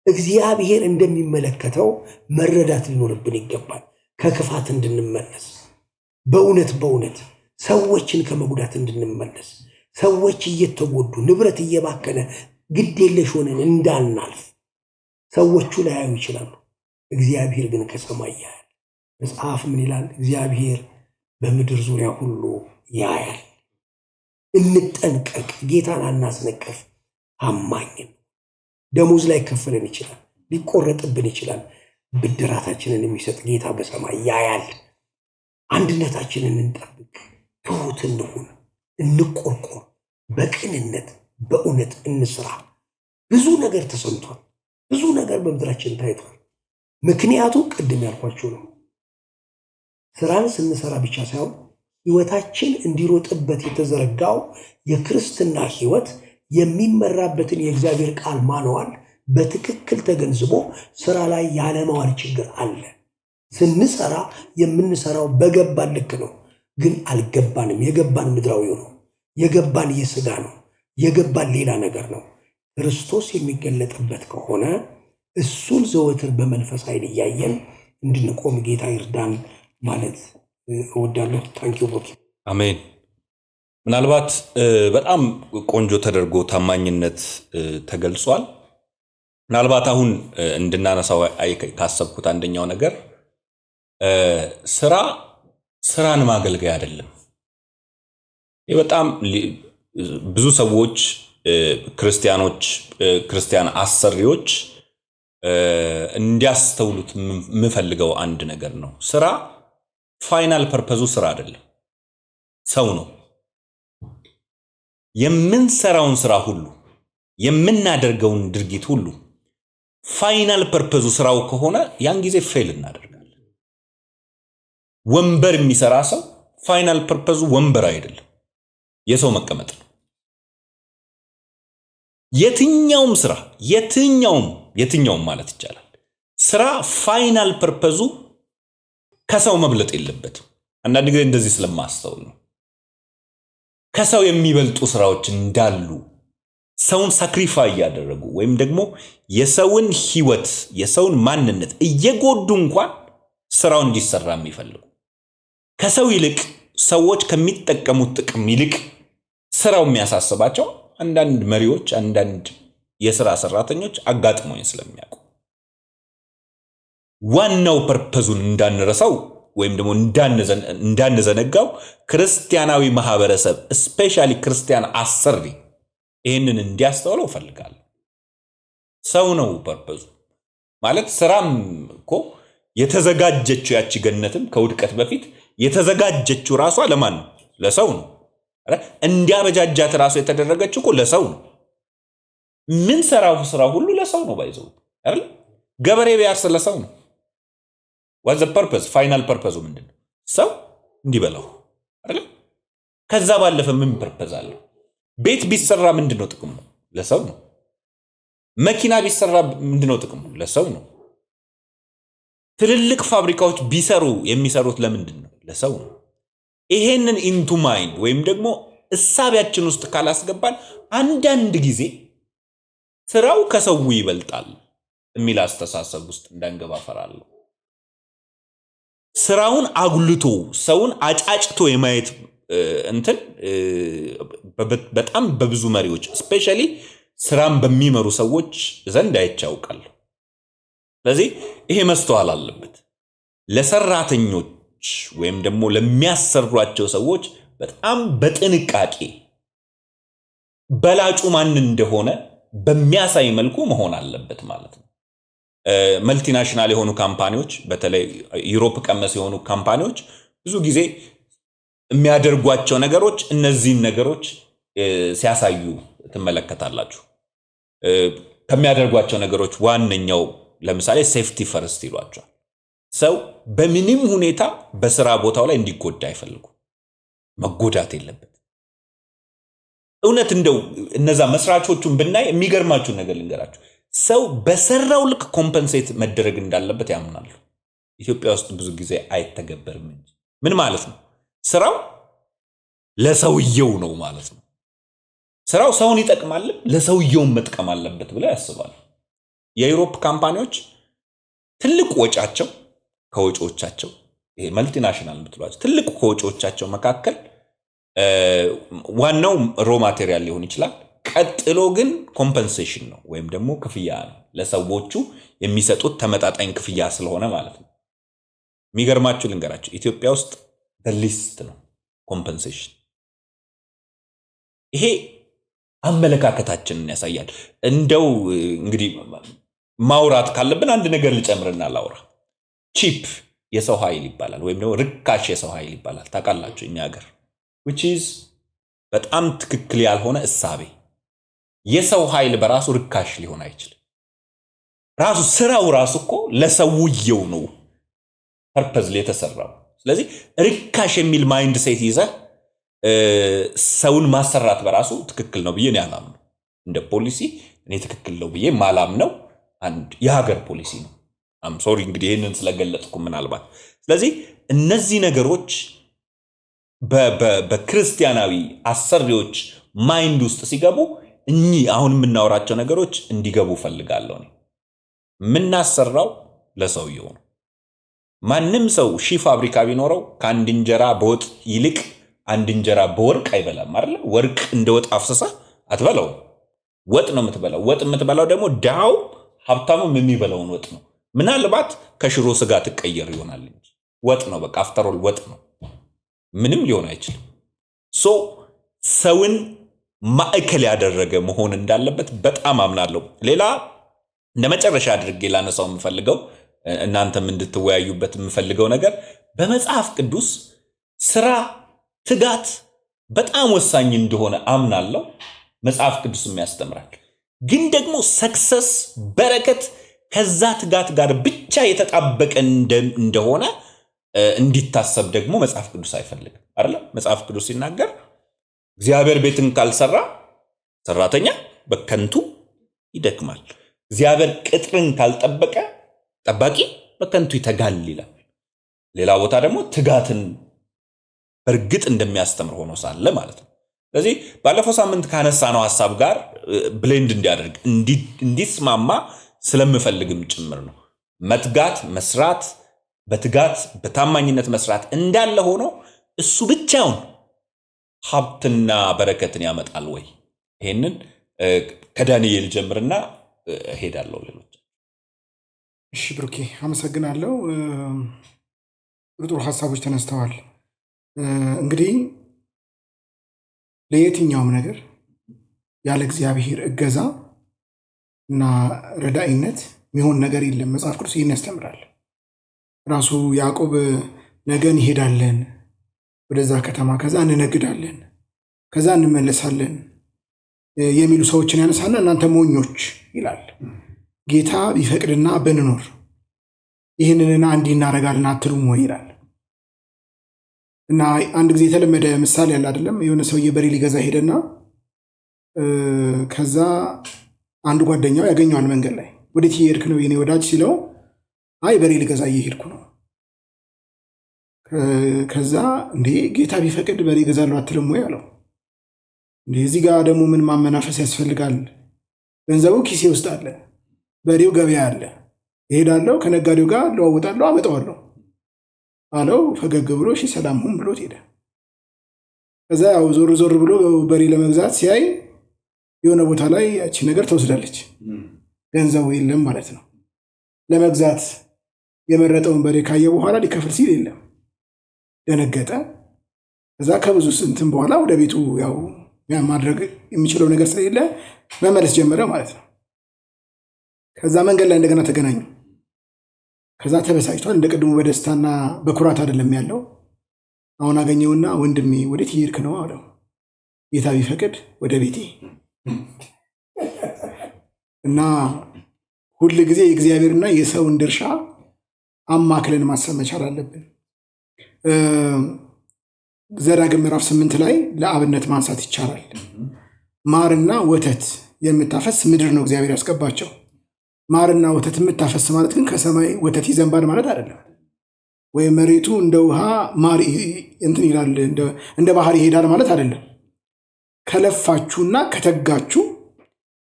እግዚአብሔር እንደሚመለከተው መረዳት ሊኖርብን ይገባል። ከክፋት እንድንመለስ በእውነት ሰዎችን ከመጉዳት እንድንመለስ፣ ሰዎች እየተጎዱ ንብረት እየባከነ ግድ የለሽ ሆነን እንዳናልፍ ሰዎቹ ላያዩ ይችላሉ። እግዚአብሔር ግን ከሰማይ ያያል። መጽሐፍ ምን ይላል? እግዚአብሔር በምድር ዙሪያ ሁሉ ያያል። እንጠንቀቅ። ጌታን አናስነቀፍ። ታማኝን ደሞዝ ላይ ከፈለን ይችላል፣ ሊቆረጥብን ይችላል። ብድራታችንን የሚሰጥ ጌታ በሰማይ ያያል። አንድነታችንን እንጠብቅ፣ ትሁት እንሁን፣ እንቆርቆር፣ በቅንነት በእውነት እንስራ። ብዙ ነገር ተሰምቷል፣ ብዙ ነገር በምድራችን ታይቷል። ምክንያቱ ቅድም ያልኳችሁ ነው። ስራን ስንሰራ ብቻ ሳይሆን ህይወታችን እንዲሮጥበት የተዘረጋው የክርስትና ህይወት የሚመራበትን የእግዚአብሔር ቃል ማንዋል በትክክል ተገንዝቦ ስራ ላይ ያለማዋል ችግር አለ። ስንሰራ የምንሰራው በገባን ልክ ነው፣ ግን አልገባንም። የገባን ምድራዊ ነው፣ የገባን የስጋ ነው፣ የገባን ሌላ ነገር ነው። ክርስቶስ የሚገለጥበት ከሆነ እሱን ዘወትር በመንፈስ ኃይል እያየን እንድንቆም ጌታ ይርዳን ማለት እወዳለሁ። ታንኪዩ ቦኪ። አሜን። ምናልባት በጣም ቆንጆ ተደርጎ ታማኝነት ተገልጿል። ምናልባት አሁን እንድናነሳው ካሰብኩት አንደኛው ነገር ስራን ማገልገያ አይደለም። በጣም ብዙ ሰዎች ክርስቲያን አሰሪዎች እንዲያስተውሉት የምፈልገው አንድ ነገር ነው። ስራ ፋይናል ፐርፐዙ ስራ አይደለም፣ ሰው ነው። የምንሰራውን ስራ ሁሉ የምናደርገውን ድርጊት ሁሉ ፋይናል ፐርፐዙ ስራው ከሆነ ያን ጊዜ ፌል እናደርጋለን። ወንበር የሚሰራ ሰው ፋይናል ፐርፐዙ ወንበር አይደለም፣ የሰው መቀመጥ ነው። የትኛውም ስራ የትኛውም ማለት ይቻላል ስራ ፋይናል ፐርፐዙ ከሰው መብለጥ የለበትም። አንዳንድ ጊዜ እንደዚህ ስለማስተውል ነው። ከሰው የሚበልጡ ስራዎች እንዳሉ ሰውን ሳክሪፋይ እያደረጉ ወይም ደግሞ የሰውን ህይወት የሰውን ማንነት እየጎዱ እንኳን ስራው እንዲሰራ የሚፈልጉ ከሰው ይልቅ ሰዎች ከሚጠቀሙት ጥቅም ይልቅ ስራው የሚያሳስባቸው አንዳንድ መሪዎች፣ አንዳንድ የሥራ ሰራተኞች አጋጥሞኝ ስለሚያውቁ ዋናው ፐርፐዙን እንዳንረሳው ወይም ደግሞ እንዳንዘነጋው ክርስቲያናዊ ማህበረሰብ ስፔሻሊ ክርስቲያን አሰሪ ይህንን እንዲያስተውለው እፈልጋለሁ። ሰው ነው ፐርፐዙ ማለት። ስራም እኮ የተዘጋጀችው ያቺ ገነትም ከውድቀት በፊት የተዘጋጀችው ራሷ ለማን ነው? ለሰው ነው። እንዲያበጃጃት ራሱ የተደረገችው እኮ ለሰው ነው። ምን ሰራው ስራ ሁሉ ለሰው ነው ባይዘው አይደል? ገበሬ ቢያርስ ለሰው ነው። what's the purpose? ፋይናል ፐርፐዙ ምንድነው? ሰው እንዲበላው አይደል? ከዛ ባለፈ ምን ፐርፐዝ አለው? ቤት ቢሰራ ምንድነው ጥቅሙ? ለሰው ነው። መኪና ቢሰራ ምንድነው ጥቅሙ? ለሰው ነው። ትልልቅ ፋብሪካዎች ቢሰሩ የሚሰሩት ለምንድን ነው? ለሰው ነው። ይሄንን ኢንቱ ማይንድ ወይም ደግሞ እሳቢያችን ውስጥ ካላስገባን አንዳንድ ጊዜ ስራው ከሰው ይበልጣል የሚል አስተሳሰብ ውስጥ እንዳንገባ ፈራለሁ። ስራውን አጉልቶ ሰውን አጫጭቶ የማየት እንትን በጣም በብዙ መሪዎች ስፔሻሊ ስራን በሚመሩ ሰዎች ዘንድ አይቻውቃል። ስለዚህ ይሄ መስተዋል አለበት። ለሰራተኞች ወይም ደግሞ ለሚያሰሯቸው ሰዎች በጣም በጥንቃቄ በላጩ ማን እንደሆነ በሚያሳይ መልኩ መሆን አለበት ማለት ነው። መልቲናሽናል የሆኑ ካምፓኒዎች በተለይ ዩሮፕ ቀመስ የሆኑ ካምፓኒዎች ብዙ ጊዜ የሚያደርጓቸው ነገሮች እነዚህን ነገሮች ሲያሳዩ ትመለከታላችሁ። ከሚያደርጓቸው ነገሮች ዋነኛው ለምሳሌ ሴፍቲ ፈርስት ይሏቸዋል። ሰው በምንም ሁኔታ በስራ ቦታው ላይ እንዲጎዳ አይፈልጉ። መጎዳት የለበት። እውነት እንደው እነዛ መስራቾቹን ብናይ የሚገርማችሁ ነገር ልንገራችሁ። ሰው በሰራው ልክ ኮምፐንሴት መደረግ እንዳለበት ያምናሉ። ኢትዮጵያ ውስጥ ብዙ ጊዜ አይተገበርም እንጂ ምን ማለት ነው? ስራው ለሰውየው ነው ማለት ነው። ስራው ሰውን ይጠቅማል፣ ለሰውየው መጥቀም አለበት ብለው ያስባሉ። የዩሮፕ ካምፓኒዎች ትልቅ ወጫቸው ከወጪዎቻቸው ይሄ መልቲናሽናል የምትሏቸው ትልቅ ከወጪዎቻቸው መካከል ዋናው ሮ ማቴሪያል ሊሆን ይችላል። ቀጥሎ ግን ኮምፐንሴሽን ነው ወይም ደግሞ ክፍያ ነው። ለሰዎቹ የሚሰጡት ተመጣጣኝ ክፍያ ስለሆነ ማለት ነው። የሚገርማችሁ ልንገራችሁ፣ ኢትዮጵያ ውስጥ ሊስት ነው ኮምፐንሴሽን። ይሄ አመለካከታችንን ያሳያል። እንደው እንግዲህ ማውራት ካለብን አንድ ነገር ልጨምርና ላውራ። ቺፕ የሰው ኃይል ይባላል ወይም ደግሞ ርካሽ የሰው ኃይል ይባላል። ታውቃላችሁ እኛ ሀገር which is በጣም ትክክል ያልሆነ እሳቤ። የሰው ኃይል በራሱ ርካሽ ሊሆን አይችልም። ራሱ ስራው ራሱ እኮ ለሰውየው ነው ፐርፐዝ የተሰራው። ስለዚህ ርካሽ የሚል ማይንድ ሴት ይዘህ ሰውን ማሰራት በራሱ ትክክል ነው ብዬ አላምነው። እንደ ፖሊሲ እኔ ትክክል ነው ብዬ ማላምነው አንድ የሀገር ፖሊሲ ነው። አም ሶሪ እንግዲህ ይሄንን ስለገለጥኩ ምናልባት። ስለዚህ እነዚህ ነገሮች በክርስቲያናዊ አሰሪዎች ማይንድ ውስጥ ሲገቡ እኚህ አሁን የምናወራቸው ነገሮች እንዲገቡ ፈልጋለሁ። የምናሰራው ለሰውየው ነው። ማንም ሰው ሺህ ፋብሪካ ቢኖረው ከአንድ እንጀራ በወጥ ይልቅ አንድ እንጀራ በወርቅ አይበላም አይደል? ወርቅ እንደ ወጥ አፍስሳ አትበላው። ወጥ ነው የምትበላው። ወጥ የምትበላው ደግሞ ድሃው ሀብታሙም የሚበላውን ወጥ ነው። ምናልባት ከሽሮ ስጋ ትቀየር ይሆናል እንጂ ወጥ ነው። በቃ አፍተሮል ወጥ ነው። ምንም ሊሆን አይችልም። ሰውን ማዕከል ያደረገ መሆን እንዳለበት በጣም አምናለሁ። ሌላ እንደ መጨረሻ አድርጌ ላነሳው የምፈልገው እናንተም እንድትወያዩበት የምፈልገው ነገር በመጽሐፍ ቅዱስ ስራ፣ ትጋት በጣም ወሳኝ እንደሆነ አምናለሁ። መጽሐፍ ቅዱስም ያስተምራል። ግን ደግሞ ሰክሰስ፣ በረከት ከዛ ትጋት ጋር ብቻ የተጣበቀ እንደሆነ እንዲታሰብ ደግሞ መጽሐፍ ቅዱስ አይፈልግም አይደል? መጽሐፍ ቅዱስ ሲናገር እግዚአብሔር ቤትን ካልሰራ ሰራተኛ በከንቱ ይደክማል፣ እግዚአብሔር ቅጥርን ካልጠበቀ ጠባቂ በከንቱ ይተጋል ይላል። ሌላ ቦታ ደግሞ ትጋትን በእርግጥ እንደሚያስተምር ሆኖ ሳለ ማለት ነው። ስለዚህ ባለፈው ሳምንት ካነሳነው ሐሳብ ጋር ብሌንድ እንዲያደርግ እንዲስማማ ስለምፈልግም ጭምር ነው። መትጋት፣ መስራት፣ በትጋት በታማኝነት መስራት እንዳለ ሆኖ እሱ ብቻውን ሀብትና በረከትን ያመጣል ወይ? ይሄንን ከዳንኤል ጀምርና ሄዳለሁ ሌሎች። እሺ ብሩኬ አመሰግናለሁ። ጥሩ ሐሳቦች ተነስተዋል። እንግዲህ ለየትኛውም ነገር ያለ እግዚአብሔር እገዛ እና ረዳኢነት የሚሆን ነገር የለም። መጽሐፍ ቅዱስ ይህን ያስተምራል። ራሱ ያዕቆብ ነገ እንሄዳለን ወደዛ ከተማ፣ ከዛ እንነግዳለን፣ ከዛ እንመለሳለን የሚሉ ሰዎችን ያነሳና እናንተ ሞኞች ይላል። ጌታ ቢፈቅድና ብንኖር ይህንንና እንዲህ እናደርጋለን አትሉም ወይ ይላል። እና አንድ ጊዜ የተለመደ ምሳሌ ያለ አይደለም። የሆነ ሰውዬ በሬ ሊገዛ ሄደና ከዛ አንድ ጓደኛው ያገኘዋል መንገድ ላይ። ወዴት እየሄድክ ነው የኔ ወዳጅ ሲለው አይ በሬ ሊገዛ እየሄድኩ ነው። ከዛ እንዴ ጌታ ቢፈቅድ በሬ ገዛለሁ አትልም ወይ አለው። እንዴ እዚህ ጋር ደግሞ ምን ማመናፈስ ያስፈልጋል? ገንዘቡ ኪሴ ውስጥ አለ፣ በሬው ገበያ አለ፣ እሄዳለሁ፣ ከነጋዴው ጋር ለዋውጣለሁ፣ አመጣዋለሁ አለው። ፈገግ ብሎ እሺ ሰላም ሁን ብሎት ሄደ። ከዛ ያው ዞር ዞር ብሎ በሬ ለመግዛት ሲያይ የሆነ ቦታ ላይ ያቺ ነገር ተወስዳለች። ገንዘቡ የለም ማለት ነው። ለመግዛት የመረጠውን በሬ ካየ በኋላ ሊከፍል ሲል የለም። ደነገጠ። ከዛ ከብዙ ስንትን በኋላ ወደ ቤቱ ያው ማድረግ የሚችለው ነገር ስለሌለ መመለስ ጀመረ ማለት ነው። ከዛ መንገድ ላይ እንደገና ተገናኙ። ከዛ ተበሳጭቷል። እንደ ቅድሙ በደስታና በኩራት አይደለም ያለው። አሁን አገኘውና ወንድሜ ወዴት እየሄድክ ነው አለው። ጌታ ቢፈቅድ ወደ ቤቴ። እና ሁል ጊዜ የእግዚአብሔርና የሰውን ድርሻ አማክለን ማሰብ መቻል አለብን። ዘዳግም ምዕራፍ 8 ላይ ለአብነት ማንሳት ይቻላል። ማርና ወተት የምታፈስ ምድር ነው እግዚአብሔር ያስገባቸው። ማርና ወተት የምታፈስ ማለት ግን ከሰማይ ወተት ይዘንባል ማለት አይደለም። ወይ መሬቱ እንደ ውሃ ማር እንትን ይላል እንደ ባህር ይሄዳል ማለት አይደለም። ከለፋችሁና ከተጋችሁ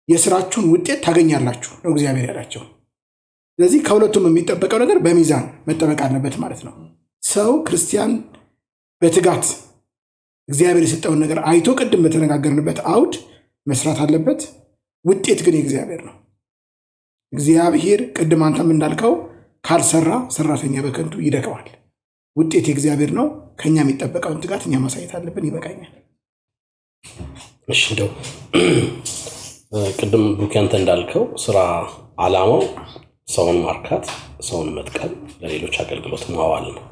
የስራችሁን ውጤት ታገኛላችሁ ነው እግዚአብሔር ያላቸው። ስለዚህ ከሁለቱም የሚጠበቀው ነገር በሚዛን መጠበቅ አለበት ማለት ነው። ሰው ክርስቲያን በትጋት እግዚአብሔር የሰጠውን ነገር አይቶ ቅድም በተነጋገርንበት አውድ መስራት አለበት። ውጤት ግን የእግዚአብሔር ነው። እግዚአብሔር ቅድም አንተም እንዳልከው ካልሰራ ሰራተኛ በከንቱ ይደክማል። ውጤት የእግዚአብሔር ነው። ከኛ የሚጠበቀውን ትጋት እኛ ማሳየት አለብን። ይበቃኛል። እሺ እንደው ቅድም ብሩክ አንተ እንዳልከው ስራ ዓላማው ሰውን ማርካት፣ ሰውን መጥቀም፣ ለሌሎች አገልግሎት ማዋል ነው።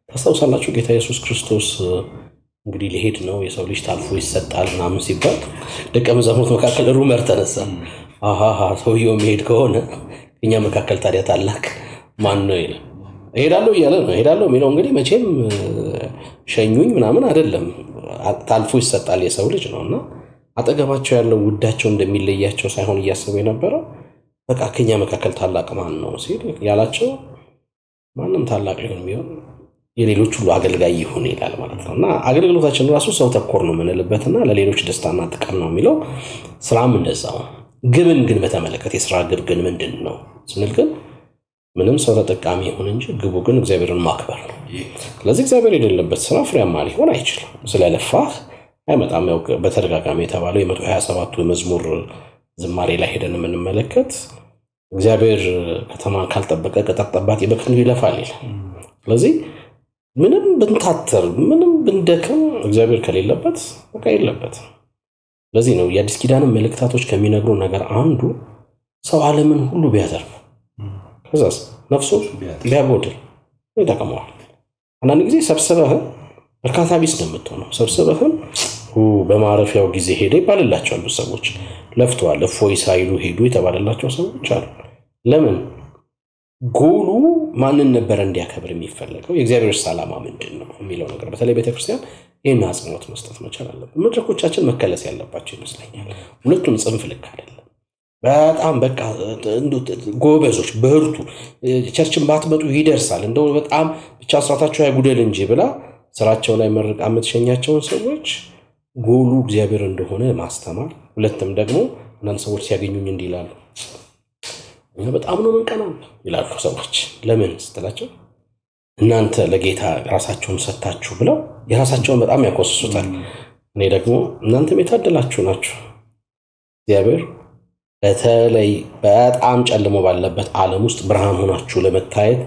ታስታውሳላችሁ ጌታ ኢየሱስ ክርስቶስ እንግዲህ ሊሄድ ነው፣ የሰው ልጅ ታልፎ ይሰጣል ምናምን ሲባል ደቀ መዛሙርት መካከል ሩመር ተነሳ። ሰውየው የሚሄድ ከሆነ እኛ መካከል ታዲያ ታላቅ ማን ነው ይላል። እሄዳለሁ እያለ ነው። እሄዳለሁ የሚለው እንግዲህ መቼም ሸኙኝ ምናምን አይደለም፣ ታልፎ ይሰጣል የሰው ልጅ ነውና አጠገባቸው ያለው ውዳቸው እንደሚለያቸው ሳይሆን እያሰቡ የነበረው በቃ ከኛ መካከል ታላቅ ማን ነው ሲል ያላቸው ማንም ታላቅ ሊሆን የሚሆን የሌሎች ሁሉ አገልጋይ ይሁን ይላል ማለት ነውና አገልግሎታችን ራሱ ሰው ተኮር ነው የምንልበትና ለሌሎች ደስታና ጥቅም ነው የሚለው። ስራም እንደዛው። ግብን ግን በተመለከተ የስራ ግብ ግን ምንድን ነው ስንል ግን ምንም ሰው ተጠቃሚ ይሁን እንጂ ግቡ ግን እግዚአብሔርን ማክበር ነው። ስለዚህ እግዚአብሔር የሌለበት ስራ ፍሬያማ ሊሆን አይችልም። ስለለፋህ አይመጣም። ያው በተደጋጋሚ የተባለው የ127ቱ መዝሙር ዝማሬ ላይ ሄደን የምንመለከት እግዚአብሔር ከተማን ካልጠበቀ ቅጥር ጠባቂ በከንቱ ይለፋል ይላል። ስለዚህ ምንም ብንታተር ምንም ብንደክም እግዚአብሔር ከሌለበት በቃ የለበት። ለዚህ ነው የአዲስ ኪዳንን መልእክታቶች ከሚነግሩ ነገር አንዱ ሰው ዓለምን ሁሉ ቢያተርፍ ከዛስ ነፍሱ ቢያጎድል ይጠቅመዋል። አንዳንድ ጊዜ ሰብስበህ እርካታ ቢስ ነው የምትሆነው። ሰብስበህም በማረፊያው ጊዜ ሄደ ይባልላቸዋል። ሰዎች ለፍተዋል እፎይ ሳይሉ ሄዱ የተባለላቸው ሰዎች አሉ። ለምን? ጎሉ ማንን ነበር እንዲያከብር የሚፈልገው? የእግዚአብሔር ዓላማ ምንድነው የሚለው ነገር በተለይ ቤተክርስቲያን ይህን አጽንኦት መስጠት መቻል አለበት። መድረኮቻችን መከለስ ያለባቸው ይመስለኛል። ሁለቱም ጽንፍ ልክ አይደለም። በጣም በቃ ጎበዞች በርቱ፣ ቸርችን ባትመጡ ይደርሳል፣ እንደው በጣም ብቻ አስራታቸው አይጉደል እንጂ ብላ ስራቸው ላይ መርቃ የምትሸኛቸውን ሰዎች ጎሉ እግዚአብሔር እንደሆነ ማስተማር። ሁለትም ደግሞ አንዳንድ ሰዎች ሲያገኙኝ እንዲህ ይላሉ፣ እኛ በጣም ነው መንቀናል ይላሉ ሰዎች። ለምን ስትላቸው እናንተ ለጌታ ራሳቸውን ሰጥታችሁ ብለው የራሳቸውን በጣም ያኮስሱታል። እኔ ደግሞ እናንተም የታደላችሁ ናችሁ፣ እግዚአብሔር በተለይ በጣም ጨልሞ ባለበት ዓለም ውስጥ ብርሃን ሆናችሁ ለመታየት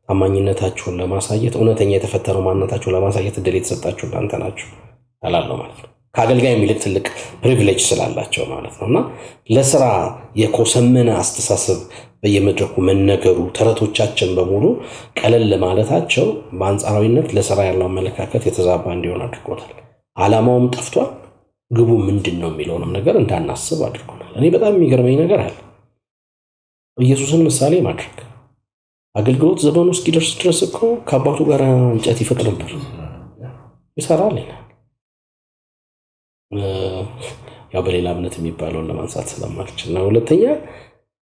ታማኝነታችሁን ለማሳየት እውነተኛ የተፈጠረው ማንነታችሁን ለማሳየት እድል የተሰጣችሁ እናንተ ናችሁ አላለው ማለት ነው። ከአገልጋይ የሚልቅ ትልቅ ፕሪቪሌጅ ስላላቸው ማለት ነውና ለስራ የኮሰመነ አስተሳሰብ በየመድረኩ መነገሩ ተረቶቻችን በሙሉ ቀለል ማለታቸው በአንጻራዊነት ለስራ ያለው አመለካከት የተዛባ እንዲሆን አድርጎታል። ዓላማውም ጠፍቷል። ግቡ ምንድነው የሚለውንም ነገር እንዳናስብ አድርጎናል። እኔ በጣም የሚገርመኝ ነገር አለ። ኢየሱስን ምሳሌ ማድረግ አገልግሎት ዘመኑ እስኪደርስ ድረስ እኮ ከአባቱ ጋር እንጨት ይፈቅ ነበር፣ ይሰራል ይላል። ያው በሌላ እምነት የሚባለውን ለማንሳት ስለማልችል ነው። ሁለተኛ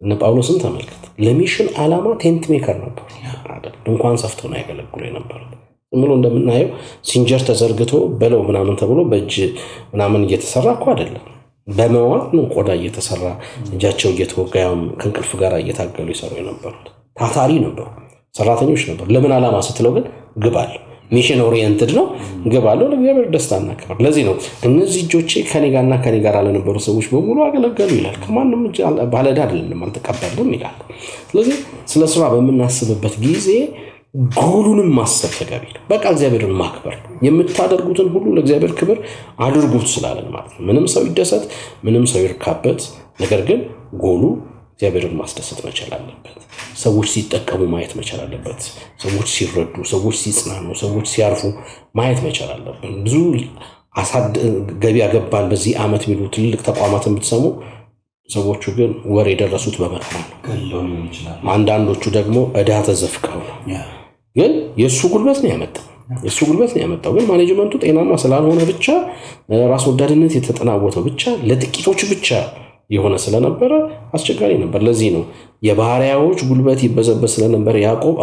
እነ ጳውሎስን ተመልከት። ለሚሽን ዓላማ ቴንት ሜከር ነበር አይደል? ድንኳን ሰፍተው ነው ያገለግሉ የነበረው። ዝም ብሎ እንደምናየው ሲንጀር ተዘርግቶ በለው ምናምን ተብሎ በእጅ ምናምን እየተሰራ እኮ አይደለም። በመዋት ነው ቆዳ እየተሰራ እጃቸው እየተወጋያም ከእንቅልፍ ጋር እየታገሉ ይሰሩ የነበሩት። ታታሪ ነበሩ፣ ሰራተኞች ነበሩ። ለምን ዓላማ ስትለው ግን ግባል ሚሽን ኦሪየንትድ ነው። ገባለው ለእግዚአብሔር ደስታና ክብር። ለዚህ ነው እነዚህ እጆቼ ከኔ ጋር ለነበሩ ሰዎች በሙሉ አገለገሉ ይላል። ከማንም ባለዕዳ አይደለም አልተቀበልንም ይላል። ስለዚህ ስለ ስራ በምናስብበት ጊዜ ጎሉንም ማሰብ ተገቢ ነው። በቃ እግዚአብሔርን ማክበር የምታደርጉትን ሁሉ ለእግዚአብሔር ክብር አድርጉት ስላለን ማለት ነው። ምንም ሰው ይደሰት፣ ምንም ሰው ይርካበት፣ ነገር ግን ጎሉ እግዚአብሔርን ማስደሰት መቻል አለበት። ሰዎች ሲጠቀሙ ማየት መቻል አለበት። ሰዎች ሲረዱ፣ ሰዎች ሲጽናኑ፣ ሰዎች ሲያርፉ ማየት መቻል አለበት። ብዙ ገቢ ያገባን በዚህ ዓመት የሚሉ ትልልቅ ተቋማትን ብትሰሙ ሰዎቹ ግን ወር የደረሱት በመከራ ነው። አንዳንዶቹ ደግሞ ዕዳ ተዘፍቀው ነው። ግን የእሱ ጉልበት ነው ያመጣው። ግን ማኔጅመንቱ ጤናማ ስላልሆነ ብቻ ራስ ወዳድነት የተጠናወተው ብቻ ለጥቂቶች ብቻ የሆነ ስለነበረ አስቸጋሪ ነበር። ለዚህ ነው የባሪያዎች ጉልበት ይበዘበዝ ስለነበር ያዕቆብ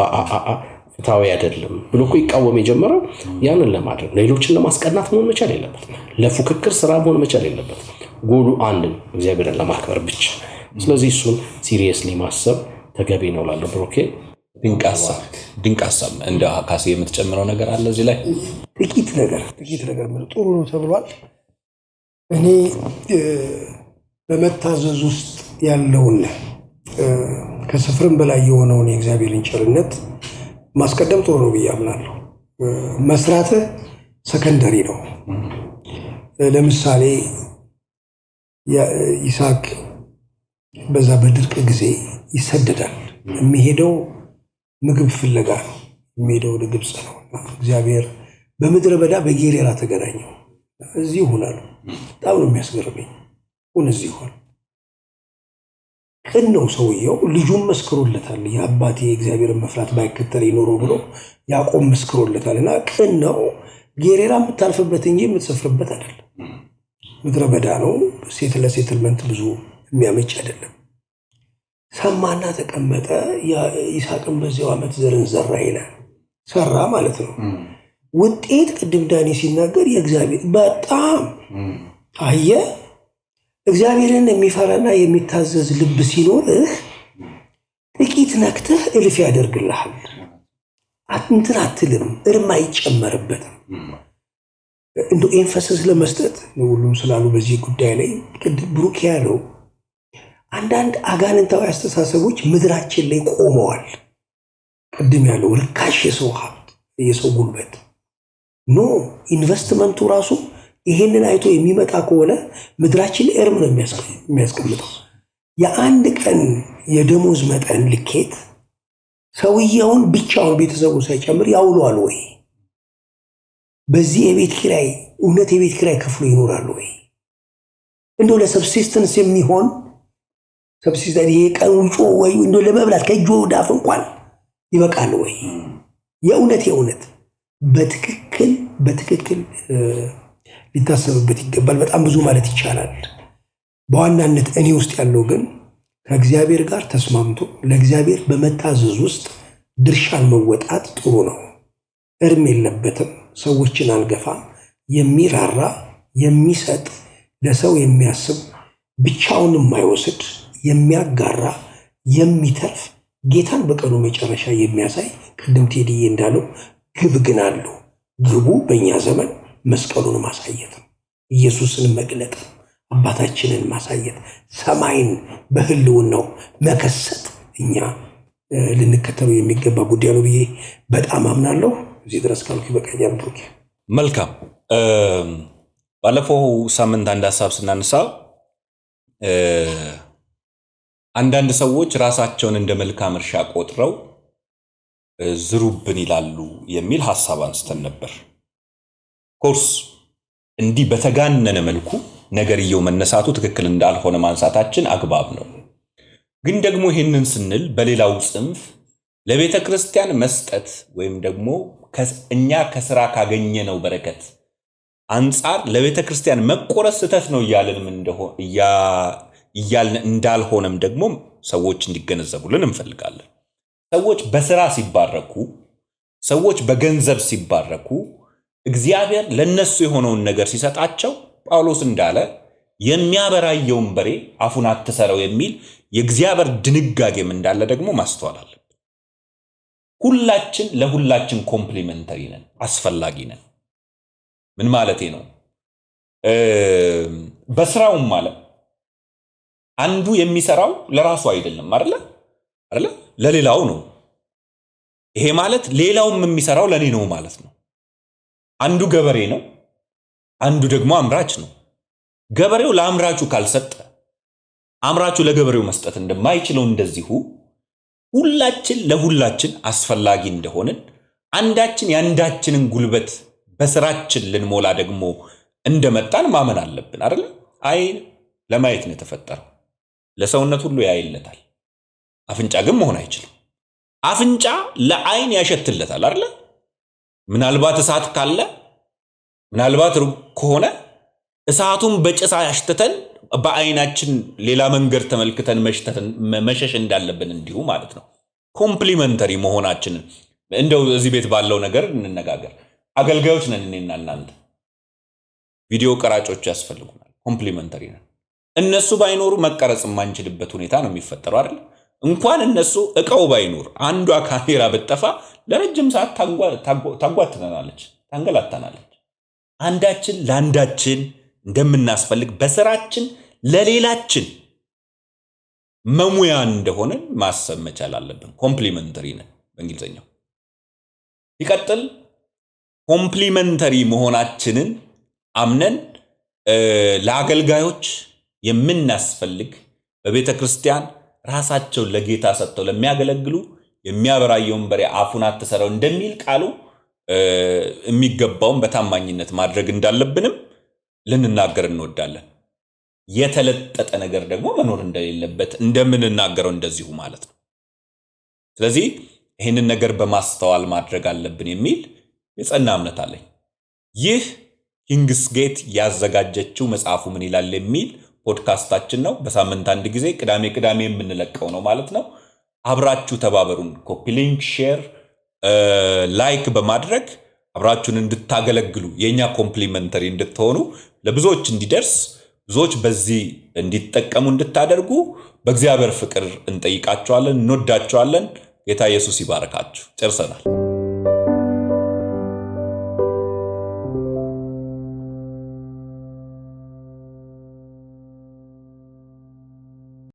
ፍትሃዊ አይደለም ብሎ እኮ ይቃወም የጀመረው ያንን ለማድረግ ሌሎችን ለማስቀናት መሆን መቻል የለበት። ለፉክክር ስራ መሆን መቻል የለበት። ጎሉ አንድ ነው፣ እግዚአብሔርን ለማክበር ብቻ። ስለዚህ እሱን ሲሪየስሊ ማሰብ ተገቢ ነው ላለው ብሩኬ ድንቅ ሐሳብ። እንደ ካሴ የምትጨምረው ነገር አለ እዚህ ላይ? ጥቂት ነገር ጥሩ ነው ተብሏል። እኔ በመታዘዝ ውስጥ ያለውን ከስፍርም በላይ የሆነውን የእግዚአብሔርን ቸርነት ማስቀደም ጥሩ ነው ብዬ አምናለሁ። መስራትህ ሰከንደሪ ነው። ለምሳሌ ይስሐቅ በዛ በድርቅ ጊዜ ይሰደዳል። የሚሄደው ምግብ ፍለጋ ነው። የሚሄደው ወደ ግብፅ ነው። እግዚአብሔር በምድረ በዳ በጌሬራ ተገናኘው። እዚህ ሆናል። በጣም ነው የሚያስገርመኝ። እዚህ ሆነ ቅን ነው ሰውየው። ልጁም መስክሮለታል። የአባቴ እግዚአብሔርን መፍራት ባይከተል ይኖረው ብሎ ያዕቆብ መስክሮለታልና ቅን ነው። ጌሬራ የምታልፍበት እንጂ የምትሰፍርበት አይደለም። ምድረ በዳ ነው። ለሴትልመንት ብዙ የሚያመች አይደለም። ሰማና ተቀመጠ። ይስሐቅም በዚያው ዓመት ዘርን ዘራ ይላል። ሰራ ማለት ነው። ውጤት ቅድም ዳኒ ሲናገር የእግዚአብሔር በጣም አየ። እግዚአብሔርን የሚፈራና የሚታዘዝ ልብ ሲኖርህ ጥቂት ነክተህ እልፍ ያደርግልሃል። እንትን አትልም፣ እርም አይጨመርበትም። እንደ ኤንፈሲስ ለመስጠት ሁሉም ስላሉ በዚህ ጉዳይ ላይ ብሩክ ያለው አንዳንድ አጋንንታዊ አስተሳሰቦች ምድራችን ላይ ቆመዋል። ቅድም ያለው ርካሽ የሰው ሀብት፣ የሰው ጉልበት ኖ ኢንቨስትመንቱ ራሱ ይሄንን አይቶ የሚመጣ ከሆነ ምድራችን እርም ነው የሚያስቀምጠው። የአንድ ቀን የደሞዝ መጠን ልኬት ሰውየውን ብቻውን ቤተሰቡ ሳይጨምር ያውለዋል ወይ? በዚህ የቤት ኪራይ እውነት የቤት ኪራይ ከፍሎ ይኖራል ወይ? እንደው ለሰብሲስተንስ የሚሆን ሰብሲስተር ይሄ ቀን ውጮ ወይ እንደው ለመብላት ከእጅ ወደ አፍ እንኳን ይበቃል ወይ? የእውነት በትክክል ሊታሰብበት ይገባል። በጣም ብዙ ማለት ይቻላል። በዋናነት እኔ ውስጥ ያለው ግን ከእግዚአብሔር ጋር ተስማምቶ ለእግዚአብሔር በመታዘዝ ውስጥ ድርሻን መወጣት ጥሩ ነው። እርም የለበትም። ሰዎችን አልገፋም። የሚራራ የሚሰጥ፣ ለሰው የሚያስብ፣ ብቻውን የማይወስድ፣ የሚያጋራ፣ የሚተርፍ፣ ጌታን በቀኑ መጨረሻ የሚያሳይ ቅድም ቴዲዬ እንዳለው ግብ ግን አለው። ግቡ በእኛ ዘመን መስቀሉን ማሳየት ነው። ኢየሱስን መግለጥ፣ አባታችንን ማሳየት፣ ሰማይን በህልውናው መከሰት እኛ ልንከተለው የሚገባ ጉዳይ ነው ብዬ በጣም አምናለሁ። እዚህ ድረስ ካልኩ ይበቃኛል። ብሩክ መልካም። ባለፈው ሳምንት አንድ ሀሳብ ስናነሳ አንዳንድ ሰዎች ራሳቸውን እንደ መልካም እርሻ ቆጥረው ዝሩብን ይላሉ የሚል ሀሳብ አንስተን ነበር። ኮርስ እንዲህ በተጋነነ መልኩ ነገርየው መነሳቱ ትክክል እንዳልሆነ ማንሳታችን አግባብ ነው። ግን ደግሞ ይህንን ስንል በሌላው ጽንፍ ለቤተ ክርስቲያን መስጠት ወይም ደግሞ እኛ ከስራ ካገኘነው በረከት አንጻር ለቤተ ክርስቲያን መቆረስ ስህተት ነው እያልን እንዳልሆነም ደግሞ ሰዎች እንዲገነዘቡልን እንፈልጋለን። ሰዎች በስራ ሲባረኩ፣ ሰዎች በገንዘብ ሲባረኩ፣ እግዚአብሔር ለነሱ የሆነውን ነገር ሲሰጣቸው ጳውሎስ እንዳለ የሚያበራየውን በሬ አፉን አትሰረው የሚል የእግዚአብሔር ድንጋጌም እንዳለ ደግሞ ማስተዋል አለብን። ሁላችን ለሁላችን ኮምፕሊመንተሪ ነን፣ አስፈላጊ ነን። ምን ማለቴ ነው? በስራውም ማለት አንዱ የሚሰራው ለራሱ አይደለም አይደለ? ለሌላው ነው። ይሄ ማለት ሌላውም የሚሰራው ለኔ ነው ማለት ነው። አንዱ ገበሬ ነው፣ አንዱ ደግሞ አምራች ነው። ገበሬው ለአምራቹ ካልሰጠ አምራቹ ለገበሬው መስጠት እንደማይችለው እንደዚሁ ሁላችን ለሁላችን አስፈላጊ እንደሆንን አንዳችን የአንዳችንን ጉልበት በስራችን ልንሞላ ደግሞ እንደመጣን ማመን አለብን አይደል? አይን ለማየት ነው የተፈጠረው። ለሰውነት ሁሉ ያይለታል። አፍንጫ ግን መሆን አይችልም። አፍንጫ ለአይን ያሸትለታል አይደል? ምናልባት እሳት ካለ ምናልባት ሩቅ ከሆነ እሳቱን በጭሳ ያሽተተን በአይናችን ሌላ መንገድ ተመልክተን መሸሽ እንዳለብን እንዲሁ ማለት ነው። ኮምፕሊመንተሪ መሆናችንን እንደው እዚህ ቤት ባለው ነገር እንነጋገር። አገልጋዮች ነን እኔና እናንተ። ቪዲዮ ቀራጮች ያስፈልጉናል። ኮምፕሊመንተሪ ነን። እነሱ ባይኖሩ መቀረጽ የማንችልበት ሁኔታ ነው የሚፈጠረው አይደል? እንኳን እነሱ እቃው ባይኖር አንዷ ካሜራ ብትጠፋ ለረጅም ሰዓት ታንጓትናለች፣ ታንገላታናለች። አንዳችን ለአንዳችን እንደምናስፈልግ በስራችን ለሌላችን መሙያ እንደሆነ ማሰብ መቻል አለብን። ኮምፕሊመንተሪ ነን በእንግሊዝኛው። ይቀጥል። ኮምፕሊመንተሪ መሆናችንን አምነን ለአገልጋዮች የምናስፈልግ በቤተ ክርስቲያን ራሳቸውን ለጌታ ሰጥተው ለሚያገለግሉ የሚያበራየውን በሬ አፉን አትሰረው እንደሚል ቃሉ የሚገባውን በታማኝነት ማድረግ እንዳለብንም ልንናገር እንወዳለን። የተለጠጠ ነገር ደግሞ መኖር እንደሌለበት እንደምንናገረው እንደዚሁ ማለት ነው። ስለዚህ ይህንን ነገር በማስተዋል ማድረግ አለብን የሚል የጸና እምነት አለኝ። ይህ ኪንግስ ጌት ያዘጋጀችው መጽሐፉ ምን ይላል የሚል ፖድካስታችን ነው። በሳምንት አንድ ጊዜ ቅዳሜ የምንለቀው ነው ማለት ነው። አብራችሁ ተባበሩን። ኮፒ ሊንክ፣ ሼር፣ ላይክ በማድረግ አብራችሁን እንድታገለግሉ የኛ ኮምፕሊመንተሪ እንድትሆኑ ለብዙዎች እንዲደርስ ብዙዎች በዚህ እንዲጠቀሙ እንድታደርጉ በእግዚአብሔር ፍቅር እንጠይቃችኋለን። እንወዳችኋለን። ጌታ ኢየሱስ ይባርካችሁ። ጨርሰናል።